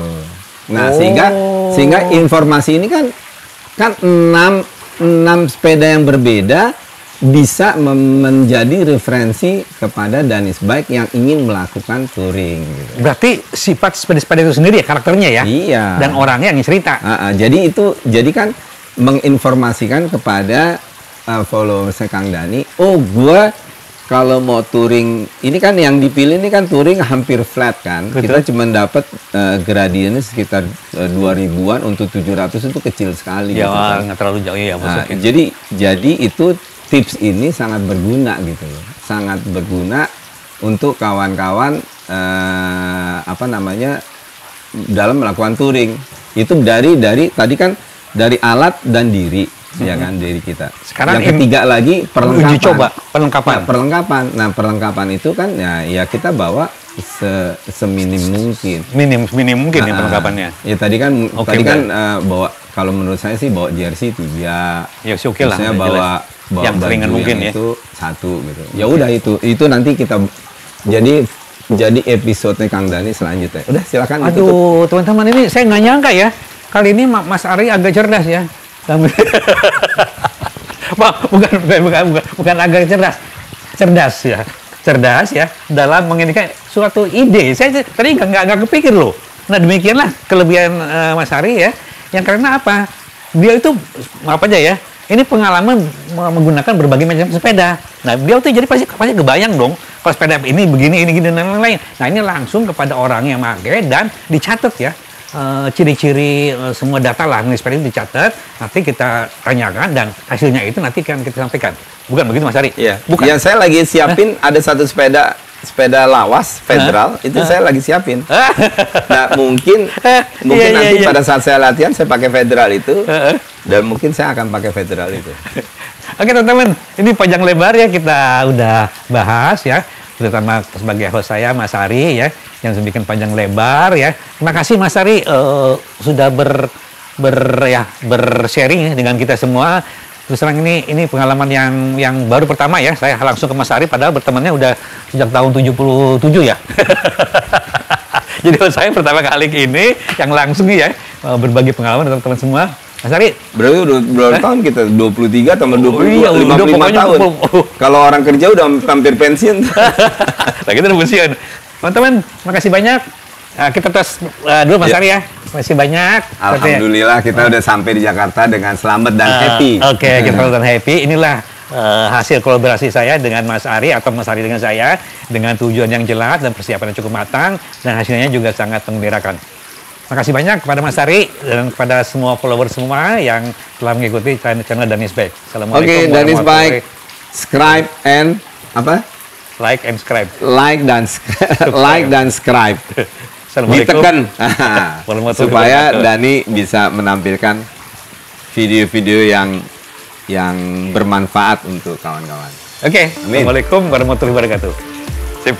Nah, sehingga informasi ini kan 6 sepeda yang berbeda bisa menjadi referensi kepada Danis Bike yang ingin melakukan touring gitu. Berarti sifat sepeda-sepeda itu sendiri ya karakternya ya? Iya. Dan orangnya yang cerita. Jadi kan menginformasikan kepada followersnya Kang Dani, oh gua kalau mau touring, ini kan yang dipilih ini kan touring hampir flat kan. Betul. Kita cuma dapat gradiennya sekitar 2000-an, untuk 700 itu kecil sekali. Ya, gitu kan. nggak terlalu jauh ya maksudnya. Jadi itu tips ini sangat berguna gitu loh. Sangat berguna untuk kawan-kawan dalam melakukan touring. Itu dari tadi kan dari alat dan diri. Ya kan, diri kita. Sekarang yang ketiga lagi perlengkapan. Uji coba perlengkapan. Nah, perlengkapan itu kan ya kita bawa seminim mungkin. Minim mungkin ya perlengkapannya. Ya tadi kan bawa, kalau menurut saya sih bawa jersey 3. Ya oke lah. Terusnya bawa yang ringan mungkin ya. Itu 1 gitu. Ya udah itu nanti kita jadi episode Kang Dani selanjutnya. Udah silakan. Aduh, teman-teman, ini saya nggak nyangka ya. Kali ini Mas Ari agak cerdas ya. bukan agak cerdas ya dalam menginginkan suatu ide. Saya tadi nggak kepikir loh. Nah, demikianlah kelebihan Mas Ari ya, yang karena apa, dia itu apa aja ya, ini pengalaman menggunakan berbagai macam sepeda. Nah, dia tuh jadi pasti kebayang dong kalau sepeda ini begini dan lain-lain. Nah, ini langsung kepada orang yang pakai dan dicatat ya. Ciri-ciri semua data lah sepeda itu dicatat, nanti kita tanyakan dan hasilnya itu nanti kan kita sampaikan. Bukan begitu Mas Ari? Iya. Bukan. Yang saya lagi siapin ada satu sepeda lawas federal, itu saya lagi siapin. Nah, mungkin nanti pada saat saya latihan saya pakai federal itu, dan mungkin saya akan pakai federal itu. Oke teman-teman, ini panjang lebar ya kita udah bahas ya, terutama sebagai host saya Mas Ari ya, yang bikin panjang lebar ya. Terima kasih Mas Ari sudah bersharing dengan kita semua. Terus terang ini pengalaman yang baru pertama ya. Saya langsung ke Mas Ari padahal bertemannya udah sejak tahun 77 ya. Jadi saya pertama kali ini yang langsung ya berbagi pengalaman dengan teman semua. Mas Ari, berarti udah berapa tahun kita? 23 tambah 22, iya, 55 tahun. Kalau orang kerja udah hampir pensiun. Nah, kita udah pensiun. Teman-teman, makasih banyak. Kita tes dulu Mas Ari ya. Makasih banyak. Alhamdulillah kita udah sampai di Jakarta dengan selamat dan happy. Oke, kita selamat dan happy. Inilah hasil kolaborasi saya dengan Mas Ari atau Mas Ari dengan saya dengan tujuan yang jelas dan persiapan yang cukup matang dan hasilnya juga sangat menggembirakan. Makasih banyak kepada Mas Ari dan kepada semua follower semua yang telah mengikuti channel Danis Bike. Assalamualaikum. Oke, Danis Bike, subscribe and apa? Like and subscribe. Like dan subscribe. Ditekan supaya Dani bisa menampilkan video-video yang bermanfaat untuk kawan-kawan. Oke, assalamualaikum warahmatullahi wabarakatuh. Sip.